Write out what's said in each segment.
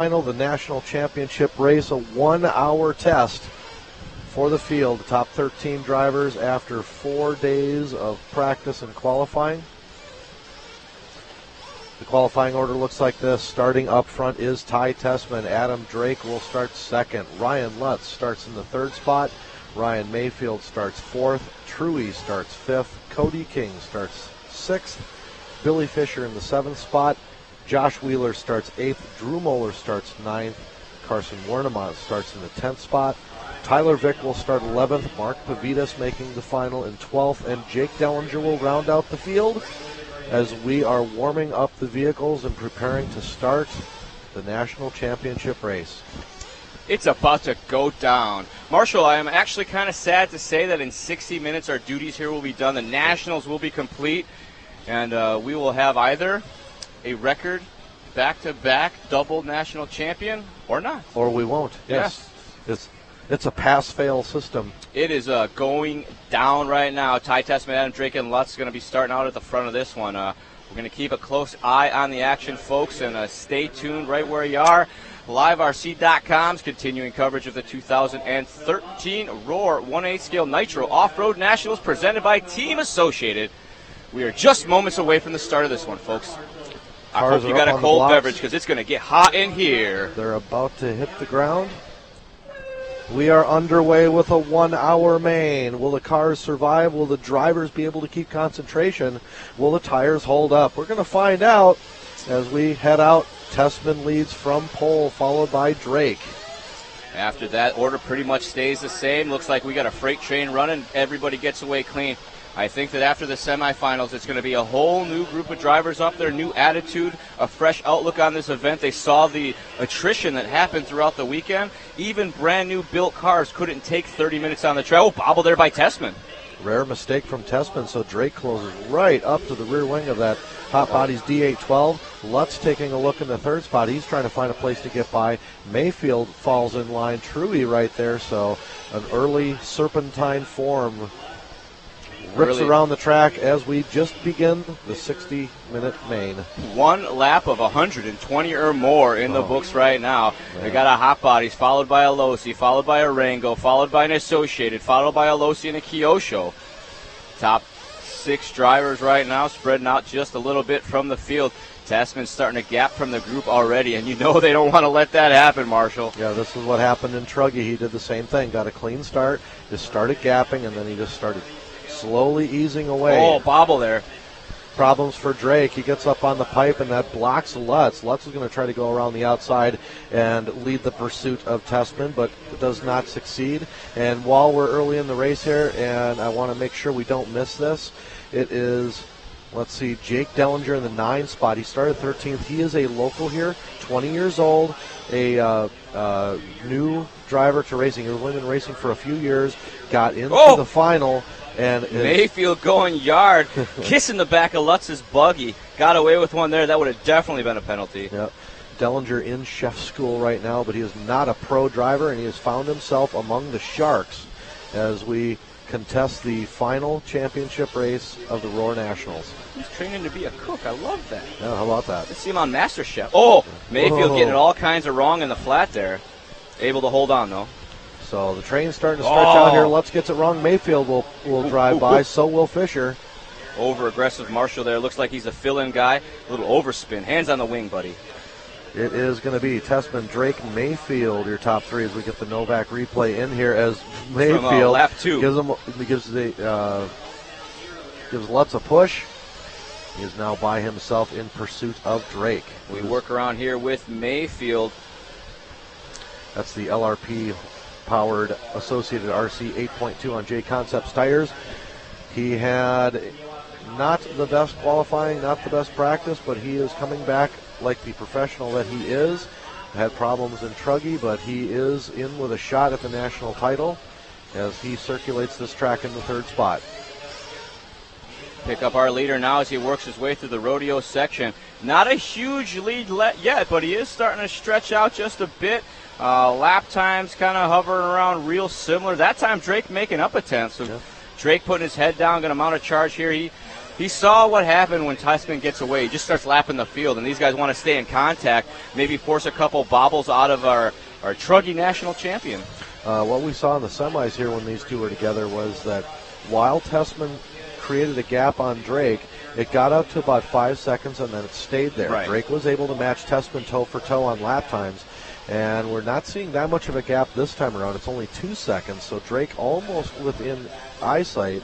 final, the national championship race, a 1-hour test for the field. The top 13 drivers after 4 days of practice and qualifying. The qualifying order looks like this. Starting up front is Ty Tessman. Adam Drake will start second. Ryan Lutz starts in the third spot. Ryan Mayfield starts fourth. Truey starts fifth. Cody King starts sixth. Billy Fisher in the seventh spot. Josh Wheeler starts eighth. Drew Moeller starts ninth. Carson Wernemont starts in the 10th spot. Tyler Vick will start 11th. Mark Pavitas making the final in 12th. And Jake Dellinger will round out the field as we are warming up the vehicles and preparing to start the national championship race. It's about to go down. Marshall, I am actually kind of sad to say that in 60 minutes our duties here will be done. The Nationals will be complete, and we will have either a record back-to-back double national champion or not. Or we won't, yes. It's a pass-fail system. It is going down right now. Ty Tessman, Adam Drake, and Lutz going to be starting out at the front of this one. We're going to keep a close eye on the action, folks, and stay tuned right where you are. LiveRC.com's continuing coverage of the 2013 Roar 1/8 Scale Nitro Off-Road Nationals presented by Team Associated. We are just moments away from the start of this one, folks. I hope you got a cold beverage because it's going to get hot in here. They're about to hit the ground. We are underway with a 1-hour main. Will the cars survive? Will the drivers be able to keep concentration? Will the tires hold up? We're going to find out as we head out. Tessman leads from pole, followed by Drake. After that, order pretty much stays the same. Looks like we got a freight train running. Everybody gets away clean. I think that after the semifinals, it's going to be a whole new group of drivers up there, new attitude, a fresh outlook on this event. They saw the attrition that happened throughout the weekend. Even brand new built cars couldn't take 30 minutes on the track. Oh, bobble there by Tessman. Rare mistake from Tessman, so Drake closes right up to the rear wing of that Hot Bodies D812. Lutz taking a look in the third spot. He's trying to find a place to get by. Mayfield falls in line. Truey right there, so an early serpentine form rips around the track as we just begin the 60-minute main. One lap of 120 or more in the books right now. Man. They got a Hot Bodies, followed by a Losi, followed by a Rango, followed by an Associated, followed by a Losi and a Kyosho. Top 6 drivers right now, spreading out just a little bit from the field. Tessman's starting to gap from the group already, and you know they don't want to let that happen, Marshall. Yeah, this is what happened in Truggy. He did the same thing, got a clean start, just started gapping, and then he just started slowly easing away. Oh, bobble there. Problems for Drake. He gets up on the pipe, and that blocks Lutz. Lutz is going to try to go around the outside and lead the pursuit of Tessman, but does not succeed. And while we're early in the race here, and I want to make sure we don't miss this, it is, let's see, Jake Dellinger in the 9 spot. He started 13th. He is a local here, 20 years old, a new driver to racing. He's only been racing for a few years, got into the final. And Mayfield going yard, kissing the back of Lutz's buggy. Got away with one there. That would have definitely been a penalty. Yep. Dellinger in chef school right now, but he is not a pro driver, and he has found himself among the Sharks as we contest the final championship race of the Roar Nationals. He's training to be a cook. I love that. Yeah, how about that? Let's see him on MasterChef. Oh, Mayfield getting it all kinds of wrong in the flat there. Able to hold on, though. So the train's starting to stretch out here. Lutz gets it wrong. Mayfield will drive by. So will Fisher. Over-aggressive Marshall there. Looks like he's a fill-in guy. A little overspin. Hands on the wing, buddy. It is going to be Tessman, Drake, Mayfield, your top 3 as we get the Novak replay in here as Mayfield from, lap 2. gives Lutz a push. He is now by himself in pursuit of Drake. We work around here with Mayfield. That's the LRP powered Associated RC 8.2 on J Concepts tires. He had not the best qualifying, not the best practice, but he is coming back like the professional that he is. Had problems in Truggy, but he is in with a shot at the national title as he circulates this track in the 3rd spot. Pick up our leader now as he works his way through the rodeo section. Not a huge lead yet, but he is starting to stretch out just a bit. Lap times kind of hovering around real similar. That time Drake making up a 10th. So Drake putting his head down, going to mount a charge here. He he saw what happened when Tessman gets away. He just starts lapping the field, and these guys want to stay in contact, maybe force a couple bobbles out of our Truggy national champion. What we saw in the semis here when these two were together was that while Tessman created a gap on Drake, it got up to about 5 seconds, and then it stayed there. Right. Drake was able to match Tessman toe for toe on lap times, and we're not seeing that much of a gap this time around. It's only 2 seconds, so Drake almost within eyesight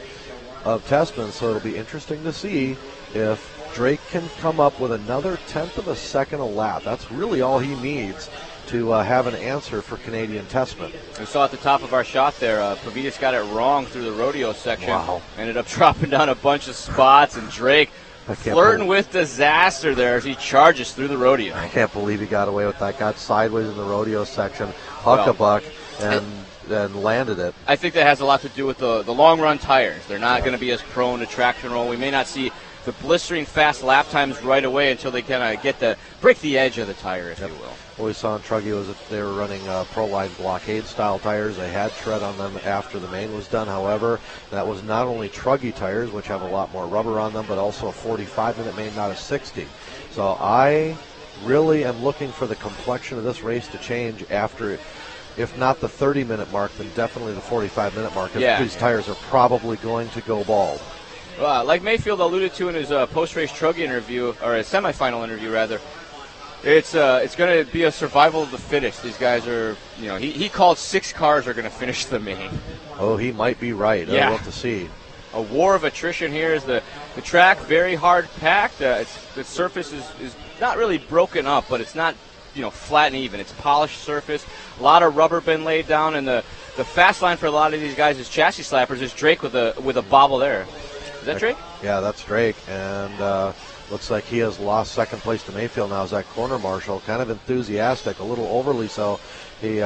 of Tessman, so it'll be interesting to see if Drake can come up with another 1/10 of a second a lap. That's really all he needs to have an answer for Canadian Tessman. We saw at the top of our shot there, Pavitas got it wrong through the rodeo section. Wow. Ended up dropping down a bunch of spots, and Drake flirting with disaster there as he charges through the rodeo. I can't believe he got away with that. Got sideways in the rodeo section, huck-a-buck, and landed it. I think that has a lot to do with the long-run tires. They're not going to be as prone to traction roll. We may not see the blistering fast lap times right away until they kind of break the edge of the tire, if you will. What we saw in Truggy was that they were running Pro-Line blockade-style tires. They had tread on them after the main was done. However, that was not only Truggy tires, which have a lot more rubber on them, but also a 45-minute main, not a 60. So I really am looking for the complexion of this race to change after, if not the 30-minute mark, then definitely the 45-minute mark. These tires are probably going to go bald. Like Mayfield alluded to in his post-race Truggy interview, or his semifinal interview rather, it's going to be a survival of the fittest. These guys are, he called 6 cars are going to finish the main. Oh, he might be right. Yeah. We'll have to see. A war of attrition here is the track, very hard packed. The surface is not really broken up, but it's not flat and even. It's polished surface. A lot of rubber been laid down, and the fast line for a lot of these guys is chassis slappers. Is Drake with a bobble there? Is that Drake? Yeah, that's Drake, and looks like he has lost second place to Mayfield now as that corner marshal. Kind of enthusiastic, a little overly so. He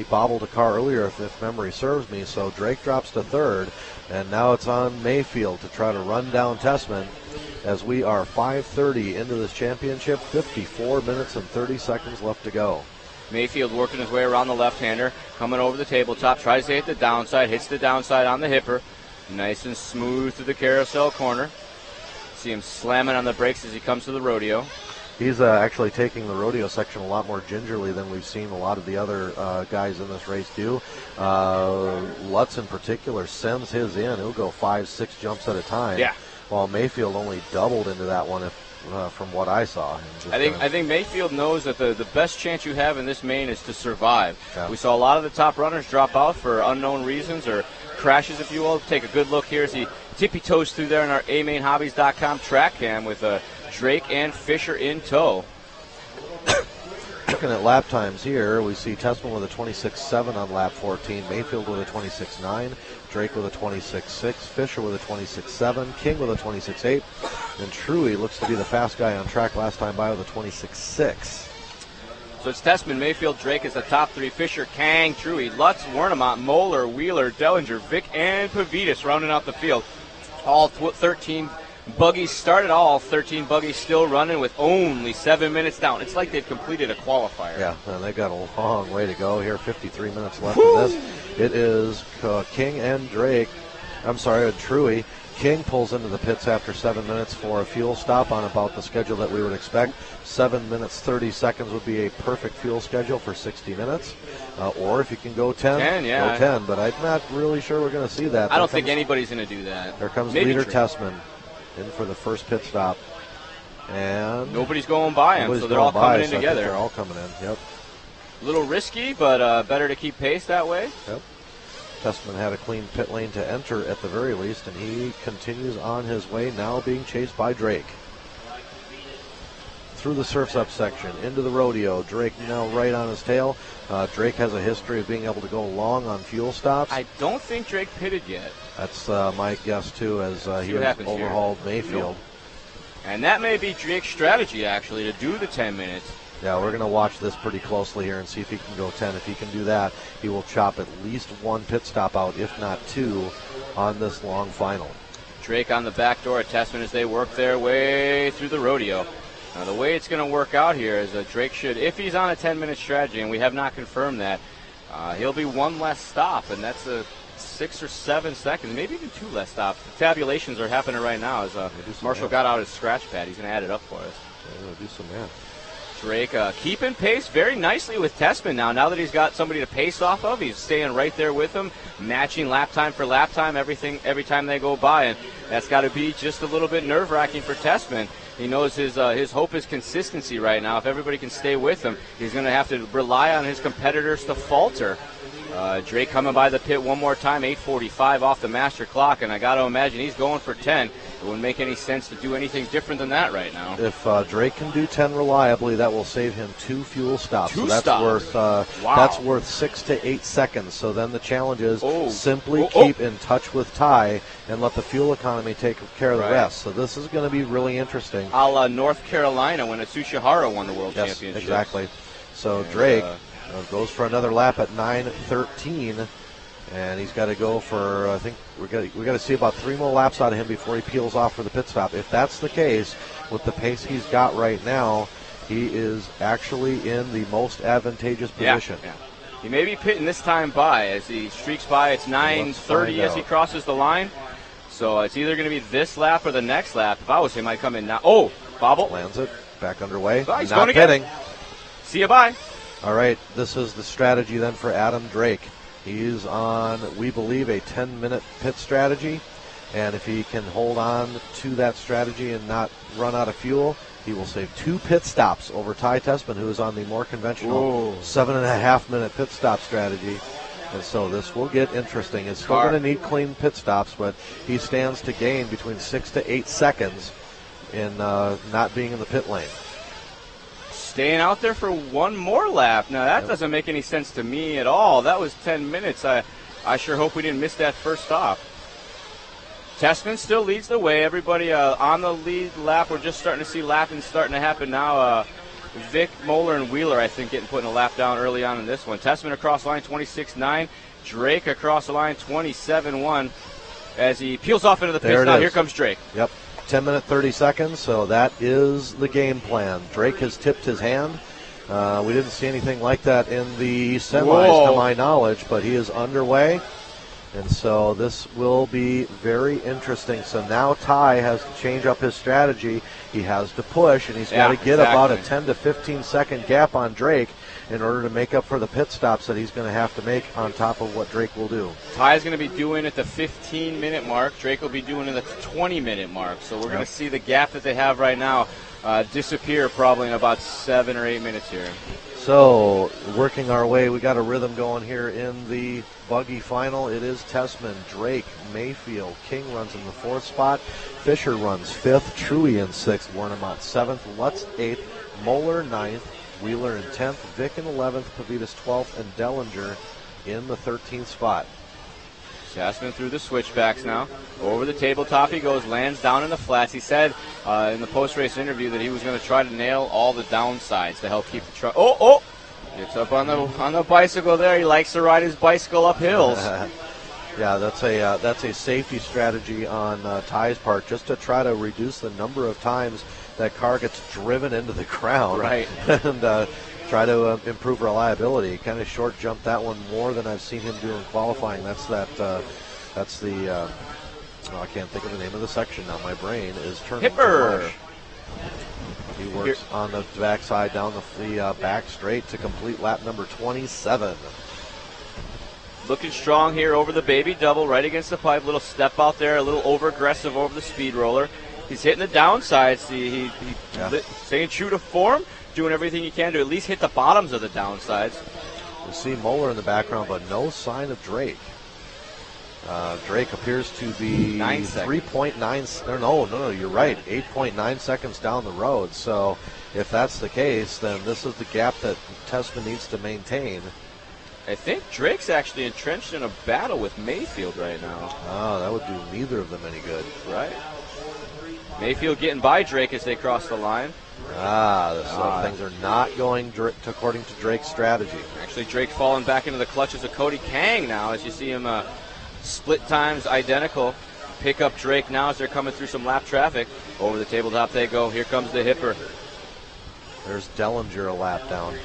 bobbled a car earlier, if memory serves me, so Drake drops to third, and now it's on Mayfield to try to run down Tessman as we are 5:30 into this championship, 54 minutes and 30 seconds left to go. Mayfield working his way around the left-hander, coming over the tabletop, tries to hit the downside, hits the downside on the hipper. Nice and smooth through the carousel corner. See him slamming on the brakes as he comes to the rodeo. He's actually taking the rodeo section a lot more gingerly than we've seen a lot of the other guys in this race do. Lutz in particular sends his in. He'll go 5-6 jumps at a time. Yeah. While Mayfield only doubled into that one from what I saw. I think Mayfield knows that the best chance you have in this main is to survive. Yeah. We saw a lot of the top runners drop out for unknown reasons or crashes, if you will. Take a good look here as he tippy-toes through there in our amainhobbies.com track cam with Drake and Fisher in tow. Looking at lap times here, we see Tessman with a 26.7 on lap 14, Mayfield with a 26.9, Drake with a 26.6, Fisher with a 26.7, King with a 26.8, and Truey looks to be the fast guy on track last time by with a 26.6. So it's Tessman, Mayfield, Drake is the top 3. Fisher, Kang, Truey, Lutz, Wernemont, Moeller, Wheeler, Dellinger, Vick, and Pavitas rounding out the field. All 13 buggies started, all 13 buggies still running with only 7 minutes down. It's like they've completed a qualifier. Yeah, and they've got a long way to go here. 53 minutes left of this. It is King and Truey. King pulls into the pits after 7 minutes for a fuel stop on about the schedule that we would expect. 7 minutes, 30 seconds would be a perfect fuel schedule for 60 minutes. Or if you can go 10, go 10. But I'm not really sure we're going to see that. I don't think anybody's going to do that. There comes leader Tessman in for the first pit stop. And nobody's going by him, so they're all coming in together. They're all coming in, yep. A little risky, but better to keep pace that way. Yep. Tessman had a clean pit lane to enter at the very least, and he continues on his way, now being chased by Drake. Through the surf's up section, into the rodeo. Drake now right on his tail. Drake has a history of being able to go long on fuel stops. I don't think Drake pitted yet. That's my guess, too, as he has overhauled Mayfield. And that may be Drake's strategy, actually, to do the 10 minutes. Yeah, we're going to watch this pretty closely here and see if he can go 10. If he can do that, he will chop at least one pit stop out, if not 2, on this long final. Drake on the back door at Tessman as they work their way through the rodeo. Now, the way it's going to work out here is that Drake should, if he's on a 10-minute strategy, and we have not confirmed that, he'll be one less stop, and that's 6 or 7 seconds, maybe even 2 less stops. The tabulations are happening right now as Marshall got out his scratch pad. He's going to add it up for us. Yeah, we'll do some math. Drake keeping pace very nicely with Tessman now. Now that he's got somebody to pace off of, he's staying right there with him, matching lap time for lap time, everything every time they go by, and that's got to be just a little bit nerve-wracking for Tessman. He knows his hope is consistency right now. If everybody can stay with him, he's going to have to rely on his competitors to falter. Drake coming by the pit one more time, 8:45 off the master clock, and I got to imagine he's going for 10. It wouldn't make any sense to do anything different than that right now. If Drake can do 10 reliably, that will save him 2 fuel stops. Two that's stops. That's worth 6 to 8 seconds. So then the challenge is simply keep in touch with Ty and let the fuel economy take care of the rest. So this is going to be really interesting. A la North Carolina when Atsushihara won the World Championship. Exactly. So Drake goes for another lap at 9:13. And he's got to go for, I think, we got to see about 3 more laps out of him before he peels off for the pit stop. If that's the case, with the pace he's got right now, he is actually in the most advantageous position. Yeah. He may be pitting this time by as he streaks by. It's 9:30 as he crosses the line. So it's either going to be this lap or the next lap. If I was him, I'd come in now. Oh, bobble. Lands it. Back underway. Oh, he's not going pitting. See you, bye. All right, this is the strategy then for Adam Drake. He's on, we believe, a 10-minute pit strategy, and if he can hold on to that strategy and not run out of fuel, he will save 2 pit stops over Ty Tessman, who is on the more conventional 7.5-minute pit stop strategy. And so this will get interesting. It's still going to need clean pit stops, but he stands to gain between 6 to 8 seconds in not being in the pit lane. Staying out there for one more lap. Now, that doesn't make any sense to me at all. That was 10 minutes. I sure hope we didn't miss that first stop. Tessman still leads the way. Everybody on the lead lap. We're just starting to see lapping starting to happen now. Vic, Moeller, and Wheeler, I think, putting a lap down early on in this one. Tessman across the line, 26.9. Drake across the line, 27.1. As he peels off into the pits. Now, here comes Drake. Yep. 10 minutes, 30 seconds, so that is the game plan. Drake has tipped his hand. We didn't see anything like that in the semis, to my knowledge, but he is underway. And so this will be very interesting. So now Ty has to change up his strategy. He has to push, and he's got to get about a 10 to 15-second gap on Drake in order to make up for the pit stops that he's going to have to make on top of what Drake will do. Ty's going to be doing at the 15-minute mark. Drake will be doing at the 20-minute mark. So we're going to see the gap that they have right now disappear probably in about 7 or 8 minutes here. So working our way, we got a rhythm going here in the Buggy final. It is Tessman, Drake, Mayfield. King runs in the 4th spot. Fisher runs 5th. Truey in 6th. Warnemont 7th. Lutz 8th. Moeller 9th. Wheeler in 10th, Vick in 11th, Pavitas 12th, and Dellinger in the 13th spot. Tessman through the switchbacks now. Over the tabletop he goes, lands down in the flats. He said in the post-race interview that he was going to try to nail all the downsides to help keep the truck. Gets up on the bicycle there. He likes to ride his bicycle up hills. Yeah, that's a safety strategy on Ty's part, just to try to reduce the number of times that car gets driven into the ground, right? And try to improve reliability. Kind of short jumped that one more than I've seen him do in qualifying. That's the I can't think of the name of the section now. My brain is turning. Hipper. He works on the backside down the back straight to complete lap number 27. Looking strong here over the baby double, right against the pipe. Little step out there, a little over aggressive over the speed roller. He's hitting the downsides. He's staying true to form, doing everything he can to at least hit the bottoms of the downsides. We see Moeller in the background, but no sign of Drake. Drake appears to be 3.9. No, you're right. 8.9 seconds down the road. So if that's the case, then this is the gap that Tessman needs to maintain. I think Drake's actually entrenched in a battle with Mayfield right now. Oh, that would do neither of them any good. Right. Mayfield getting by Drake as they cross the line. So things are not going according to Drake's strategy. Actually, Drake falling back into the clutches of Cody Kang now as you see him split times identical. Pick up Drake now as they're coming through some lap traffic. Over the tabletop they go. Here comes the Hipper. There's Dellinger a lap down.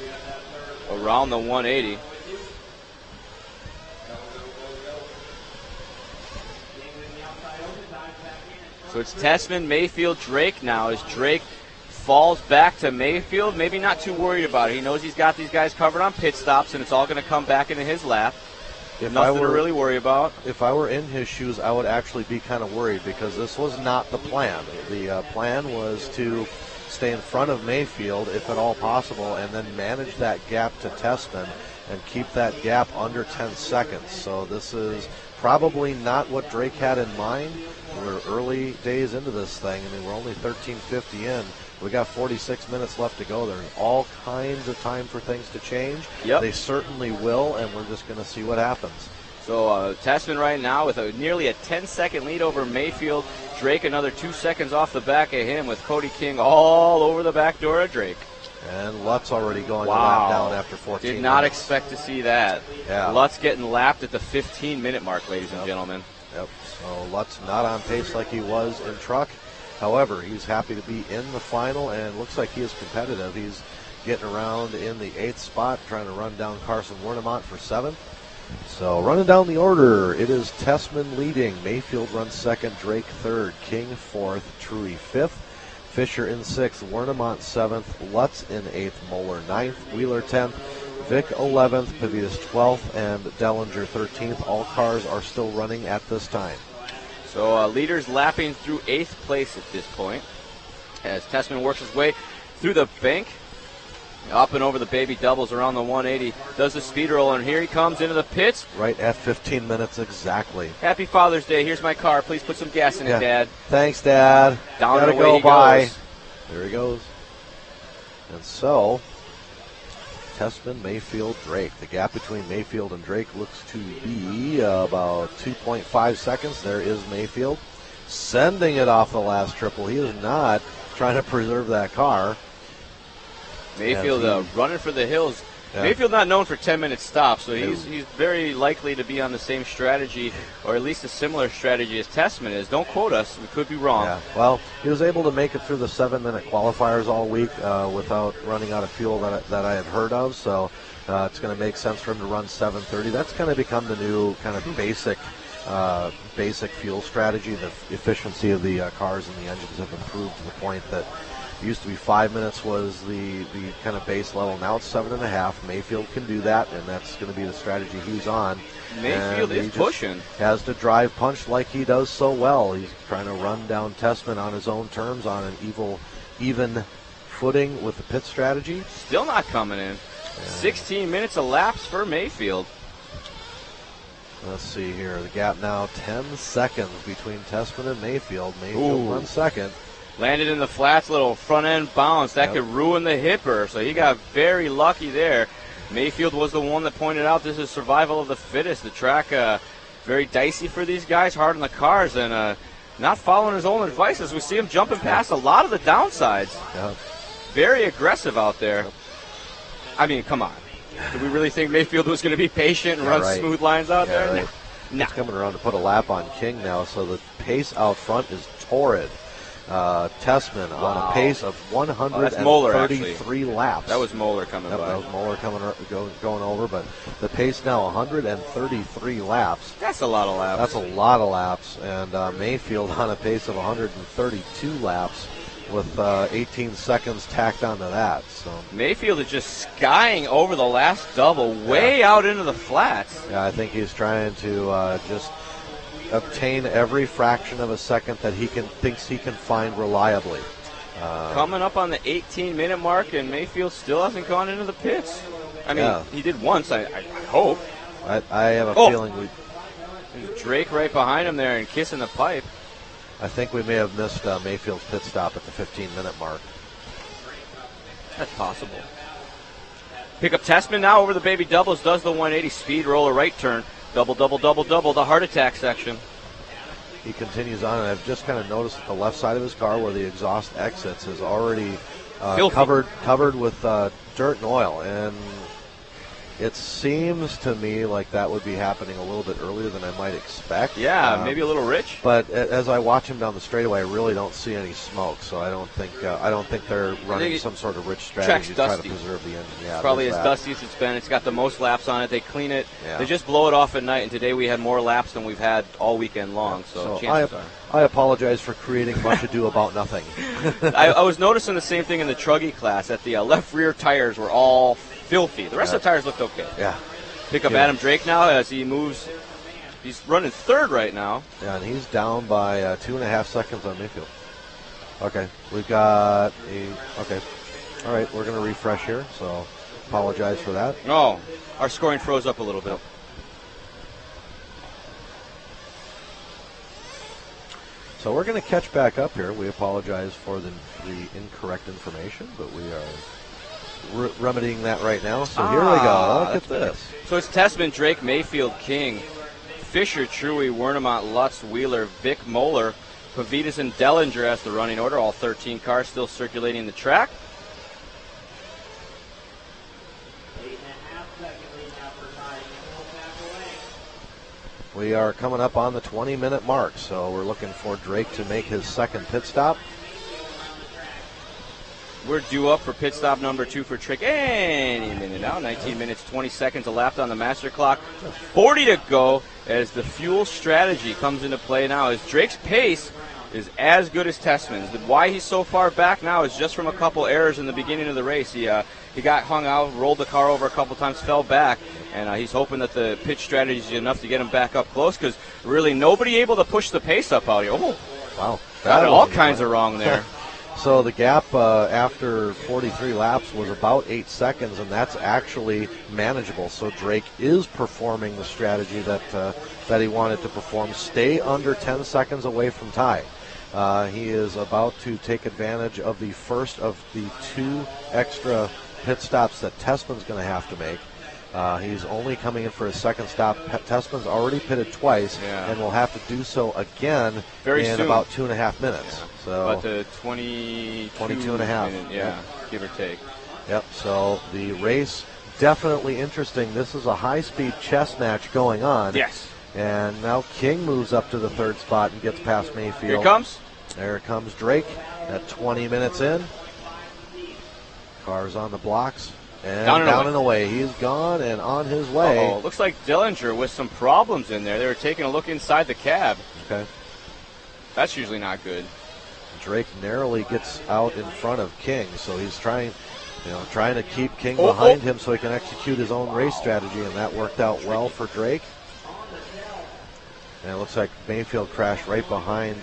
Around the 180. So it's Tessman, Mayfield, Drake now as Drake falls back to Mayfield. Maybe not too worried about it. He knows he's got these guys covered on pit stops, and it's all going to come back into his lap. Nothing to really worry about. If I were in his shoes, I would actually be kind of worried because this was not the plan. The plan was to stay in front of Mayfield if at all possible and then manage that gap to Tessman and keep that gap under 10 seconds. So this is probably not what Drake had in mind. We're early days into this thing. I mean, we're only 13:50 in. We got 46 minutes left to go. There's all kinds of time for things to change. Yep. They certainly will, and we're just going to see what happens. So Tessman right now with nearly a 10-second lead over Mayfield. Drake another 2 seconds off the back of him with Cody King all over the back door of Drake. And Lutz already going a lap down after 14 Did not minutes. expect to see that. Yeah. Lutz getting lapped at the 15-minute mark, ladies and gentlemen. Yep. So Lutz not on pace like he was in truck. However, he's happy to be in the final and looks like he is competitive. He's getting around in the 8th spot, trying to run down Carson Wernemont for 7th. So running down the order, it is Tessman leading. Mayfield runs 2nd, Drake 3rd, King 4th, Truey 5th, Fisher in 6th, Wernemont 7th, Lutz in 8th, Moeller 9th, Wheeler 10th, Vic 11th, Pavitas 12th, and Dellinger 13th. All cars are still running at this time. So leaders lapping through 8th place at this point as Tessman works his way through the bank, up and over the baby doubles around the 180, does the speed roll, and here he comes into the pits. Right at 15 minutes exactly. Happy Father's Day. Here's my car. Please put some gas in it, Dad. Thanks, Dad. Down Gotta and away go he by. goes. There he goes. And so, Tessman, Mayfield, Drake. The gap between Mayfield and Drake looks to be about 2.5 seconds. There is Mayfield sending it off the last triple. He is not trying to preserve that car. Mayfield running for the hills. Yeah. Mayfield not known for 10-minute stops, so he's very likely to be on the same strategy, or at least a similar strategy as Tessman is. Don't quote us. We could be wrong. Yeah. Well, he was able to make it through the 7-minute qualifiers all week without running out of fuel that I had heard of, so it's going to make sense for him to run 7:30. That's going to become the new kind of basic fuel strategy. The efficiency of the cars and the engines have improved to the point that it used to be 5 minutes was the kind of base level. Now it's 7.5. Mayfield can do that, and that's going to be the strategy he's on. Mayfield is pushing. Has to drive punch like he does so well. He's trying to run down Tessman on his own terms on an even footing with the pit strategy. Still not coming in. 16 minutes elapsed for Mayfield. Let's see here. The gap now 10 seconds between Tessman and Mayfield. Mayfield runs 2nd. Landed in the flats, little front end bounce. That could ruin the hipper, so he got very lucky there. Mayfield was the one that pointed out this is survival of the fittest. The track very dicey for these guys, hard on the cars, and not following his own advice as we see him jumping past a lot of the downsides. Yep. Very aggressive out there. I mean, come on. Did we really think Mayfield was going to be patient and run smooth lines out there? Right. No. He's coming around to put a lap on King now, so the pace out front is torrid. Tessman on a pace of 133 laps. That was Moeller coming by. That was Moeller going over, but the pace now 133 laps. That's a lot of laps. That's a lot of laps, and Mayfield on a pace of 132 laps with 18 seconds tacked onto that. So Mayfield is just skying over the last double, way out into the flats. Yeah, I think he's trying to just obtain every fraction of a second that thinks he can find reliably. Coming up on the 18-minute mark, and Mayfield still hasn't gone into the pits. I mean, he did once, I hope. I have a feeling There's Drake right behind him there and kissing the pipe. I think we may have missed Mayfield's pit stop at the 15-minute mark. That's possible. Pick up Tessman now over the baby doubles, does the 180 speed roller right turn. Double, double, double, double, the heart attack section. He continues on, and I've just kind of noticed that the left side of his car where the exhaust exits is already covered with dirt and oil. And It seems to me like that would be happening a little bit earlier than I might expect. Yeah, maybe a little rich. But as I watch him down the straightaway, I really don't see any smoke. So I don't think they're running some sort of rich strategy to try to preserve the engine. Yeah, probably as dusty as it's been. It's got the most laps on it. They clean it. Yeah. They just blow it off at night. And today we had more laps than we've had all weekend long. So chances are. I apologize for creating much ado about nothing. I was noticing the same thing in the Truggy class. That the left rear tires were all filthy. The rest of the tires looked okay. Yeah. Pick up Adam Drake now as he moves. He's running third right now. Yeah, and he's down by 2.5 seconds on Mayfield. Okay, we've got okay. All right, we're going to refresh here, so apologize for that. No, our scoring froze up a little bit. So we're going to catch back up here. We apologize for the incorrect information, but we are remedying that right now. So here we go. Look at this. So it's Tessman, Drake, Mayfield, King, Fisher, Truey, Wernemont, Lutz, Wheeler, Vic, Moeller, Pavitas, and Dellinger as the running order. All 13 cars still circulating the track. 8.5 seconds lead now for Ty. We are coming up on the 20-minute mark, so we're looking for Drake to make his second pit stop. We're due up for pit stop number 2 for Trick any minute now. 19 minutes, 20 seconds left on the master clock. 40 to go as the fuel strategy comes into play now. As Drake's pace is as good as Tessman's. Why he's so far back now is just from a couple errors in the beginning of the race. He got hung out, rolled the car over a couple times, fell back, and he's hoping that the pitch strategy is enough to get him back up close because really nobody able to push the pace up out here. Oh, wow. Got all kinds of wrong there. So the gap after 43 laps was about 8 seconds, and that's actually manageable. So Drake is performing the strategy that he wanted to perform. Stay under 10 seconds away from Ty. He is about to take advantage of the first of the 2 extra pit stops that Tessman's going to have to make. He's only coming in for his second stop. Tessman's already pitted twice and will have to do so again very in soon. About 2.5 minutes. Yeah. So about the 22 and a half. Give or take. Yep, so the race definitely interesting. This is a high-speed chess match going on. Yes. And now King moves up to the 3rd spot and gets past Mayfield. Here it comes. There comes Drake at 20 minutes in. Car's on the blocks. And down and away. He's gone and on his way. Uh-oh. Looks like Dillinger with some problems in there. They were taking a look inside the cab. Okay. That's usually not good. Drake narrowly gets out in front of King, so he's trying to keep King behind him so he can execute his own race strategy, and that worked out well for Drake. And it looks like Mayfield crashed right behind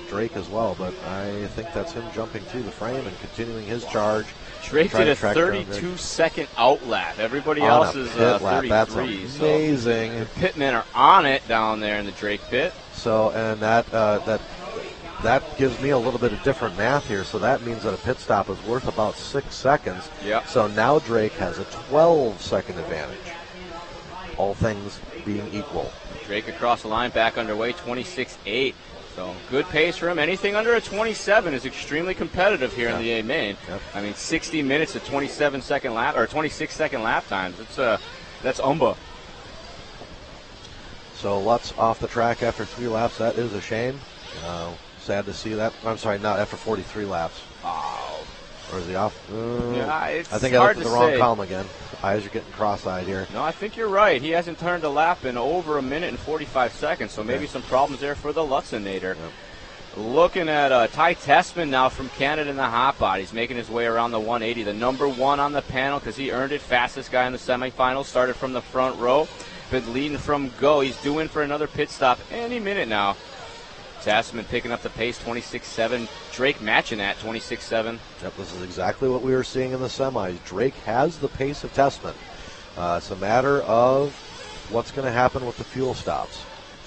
Drake as well, but I think that's him jumping through the frame and continuing his charge. Drake did a 32-second out lap. Everybody else is 33. That's amazing. So the pitmen are on it down there in the Drake pit. So, and that gives me a little bit of different math here. So that means that a pit stop is worth about 6 seconds. Yep. So now Drake has a 12-second advantage, all things being equal. Drake across the line, back underway, 26.8. So good pace for him. Anything under a 27 is extremely competitive here in the A main. Yep. I mean, 60 minutes at 27-second lap or 26-second lap times. That's umba. So Lutz off the track after 3 laps. That is a shame. Sad to see that. I'm sorry, not after 43 laps. Oh. Or is he off? It's I think hard I looked at the to wrong say. column again. Eyes are getting cross-eyed here. No, I think you're right. He hasn't turned a lap in over a minute and 45 seconds, so maybe some problems there for the Lutzinator. Yep. Looking at Ty Tessman now from Canada in the hot body. He's making his way around the 180, the number 1 on the panel because he earned it. Fastest guy in the semifinals, started from the front row, been leading from go. He's due in for another pit stop any minute now. Tessman picking up the pace, 26.7. Drake matching that, 26.7. Yep, this is exactly what we were seeing in the semis. Drake has the pace of Tessman. It's a matter of what's going to happen with the fuel stops.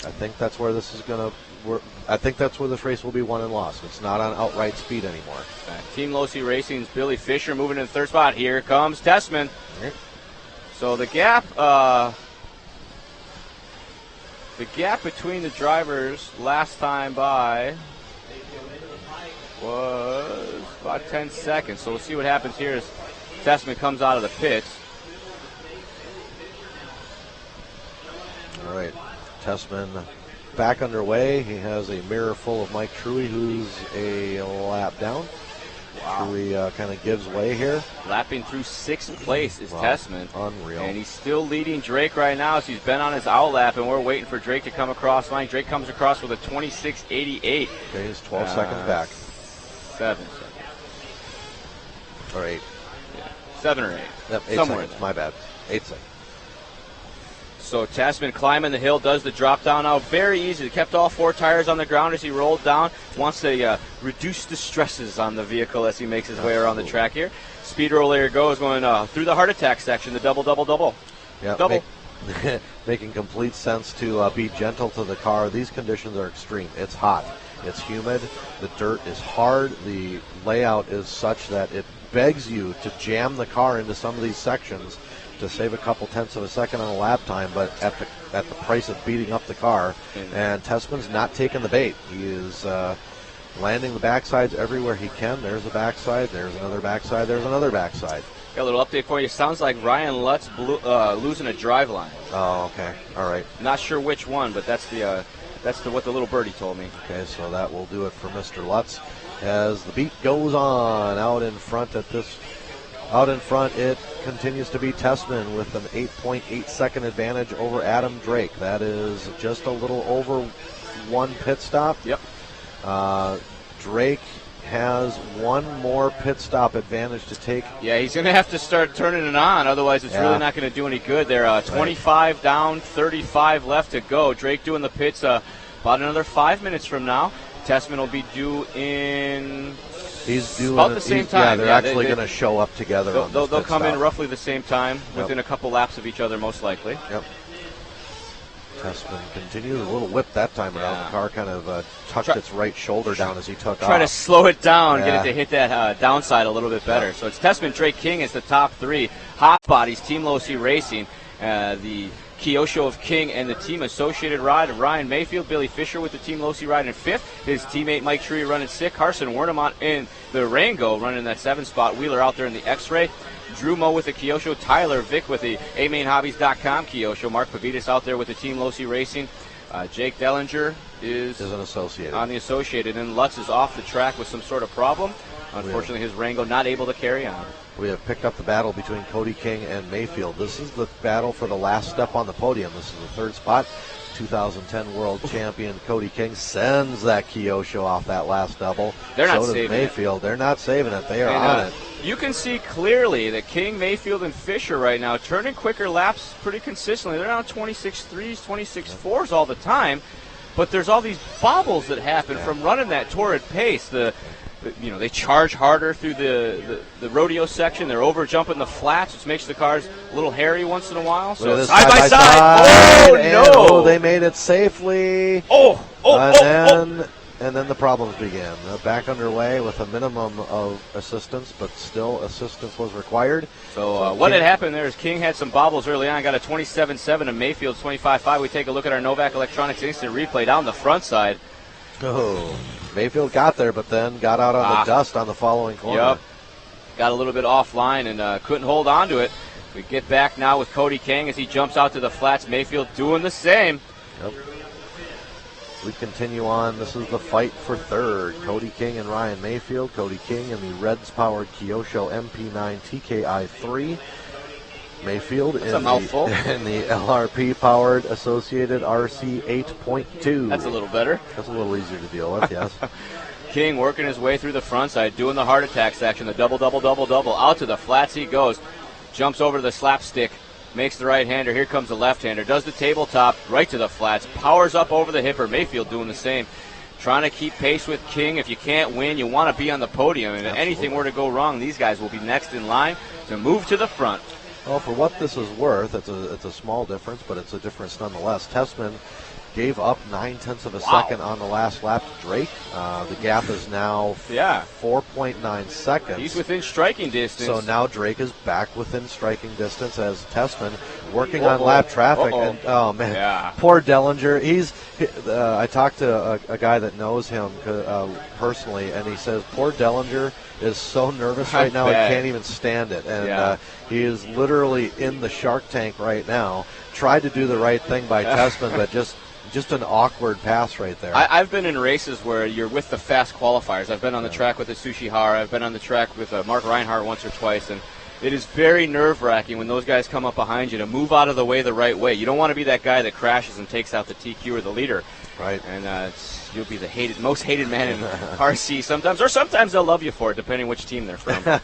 I think that's where this is going to. I think that's where this race will be won and lost. It's not on outright speed anymore. Team Losi Racing's Billy Fisher moving in the 3rd spot. Here comes Tessman. Right. So the gap between the drivers last time by was about 10 seconds. So we'll see what happens here as Tessman comes out of the pits. Tessman back underway. He has a mirror full of Mike Truey, who's a lap down. Wow. Truey kind of gives way here. Lapping through 6th place is Tessman. Unreal. And he's still leading Drake right now, so he's been on his out lap, and we're waiting for Drake to come across line. Drake comes across with a 26.88. Okay, he's 12 seconds back. 7 seconds. Or 8. Yeah. 7 or 8. Yep, 8 Somewhere seconds. My bad. 8 seconds. So Tessman climbing the hill, does the drop down now. Very easy. Kept all 4 tires on the ground as he rolled down. Wants to reduce the stresses on the vehicle as he makes his way around the track here. Speed roll there goes, going through the heart attack section, the double. Yeah, double. Making complete sense to be gentle to the car. These conditions are extreme. It's hot. It's humid. The dirt is hard. The layout is such that it begs you to jam the car into some of these sections to save a couple tenths of a second on a lap time, but at the price of beating up the car. And Tessman's not taking the bait. He is landing the backsides everywhere he can. There's a backside. There's another backside. There's another backside. Got a little update for you. Sounds like Ryan Lutz losing a drive line. Oh, okay. All right. Not sure which one, but that's what the little birdie told me. Okay, so that will do it for Mr. Lutz. As the beat goes on out in front, it continues to be Tessman with an 8.8 second advantage over Adam Drake. That is just a little over 1 pit stop. Yep. Drake has 1 more pit stop advantage to take. Yeah, he's going to have to start turning it on, otherwise it's really not going to do any good. They're 25 down, 35 left to go. Drake doing the pits about another 5 minutes from now. Tessman will be due in... He's doing about the same time. Yeah, they're actually going to show up together. They'll come in roughly the same time, within a couple laps of each other, most likely. Yep. Tessman continues a little whip that time around. The car kind of tucked its right shoulder down as he took off. Try to slow it down, get it to hit that downside a little bit better. Yep. So it's Tessman, Drake, King as the top 3. Hot Bodies, Team Low C Racing, the Kyosho of King, and the Team Associated ride of Ryan Mayfield. Billy Fisher with the Team Low C ride in 5th. His teammate Mike Truey running 6th. Carson Wernemont in the Rango running that 7th spot. Wheeler out there in the X-Ray. Drew Moe with the Kyosho. Tyler Vick with the amainhobbies.com Kyosho. Mark Pavitas out there with the Team Low C Racing. Jake Dellinger is an Associated. On the Associated. And Lutz is off the track with some sort of problem. Unfortunately, his Rango not able to carry on. We have picked up the battle between Cody King and Mayfield. This is the battle for the last step on the podium. This is the 3rd spot. 2010 World Champion Cody King sends that Kyosho off that last double. They're not so saving Mayfield. They're not saving it. They are on it. You can see clearly that King, Mayfield, and Fisher right now turning quicker laps pretty consistently. They're on 26.3s, 26.4s all the time. But there's all these bobbles that happen from running that torrid pace. They charge harder through the rodeo section. They're over jumping the flats, which makes the cars a little hairy once in a while. So side by side. Oh, no. They made it safely. And then the problems began. Back underway with a minimum of assistance, but still assistance was required. So what had happened there is King had some bobbles early on, got a 27.7 and Mayfield's 25.5. We take a look at our Novak Electronics instant replay down the front side. Oh, Mayfield got there, but then got out on the dust on the following corner. Yep. Got a little bit offline and couldn't hold on to it. We get back now with Cody King as he jumps out to the flats. Mayfield doing the same. Yep. We continue on. This is the fight for 3rd. Cody King and Ryan Mayfield. Cody King in the Reds-powered Kyosho MP9 TKI3. Mayfield in the LRP-powered Associated RC 8.2. That's a little better. That's a little easier to deal with, yes. King working his way through the front side, doing the heart attack section, the double. Out to the flats he goes. Jumps over to the slapstick. Makes the right-hander. Here comes the left-hander. Does the tabletop right to the flats. Powers up over the hipper. Mayfield doing the same. Trying to keep pace with King. If you can't win, you want to be on the podium. And if anything were to go wrong, these guys will be next in line to move to the front. Well, for what this is worth, it's a small difference, but it's a difference nonetheless. Tessman gave up 9/10 of a second on the last lap to Drake. The gap is now 4.9 seconds. He's within striking distance. So now Drake is back within striking distance as Tessman working on lap traffic. And, oh, man, poor Dellinger. I talked to a guy that knows him personally, and he says poor Dellinger is so nervous right now he can't even stand it. And he is literally in the shark tank right now. Tried to do the right thing by Tessman, but just just an awkward pass right there. I've been in races where you're with the fast qualifiers. I've been on the track with Atsushi-Hara. I've been on the track with Mark Reinhardt once or twice, and it is very nerve-wracking when those guys come up behind you to move out of the way the right way. You don't want to be that guy that crashes and takes out the TQ or the leader. Right. And you'll be the most hated man in RC sometimes, or sometimes they'll love you for it, depending which team they're from.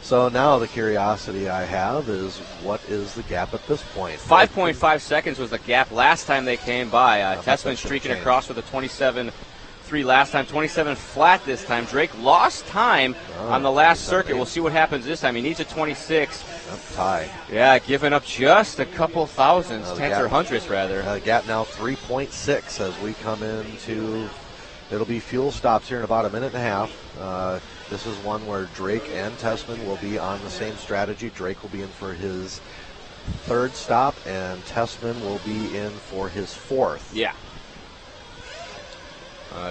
So now the curiosity I have is, what is the gap at this point? 5.5 seconds was the gap last time they came by. Tessman streaking across with a 27.3 last time, 27 flat this time. Drake lost time on the last circuit. We'll see what happens this time. He needs a 26. Tie. Yeah, giving up just a couple thousandths, tenths or hundredths rather. The gap now 3.6 as we come into, it'll be fuel stops here in about a minute and a half. This is one where Drake and Tessman will be on the same strategy. Drake will be in for his third stop, and Tessman will be in for his fourth. Yeah.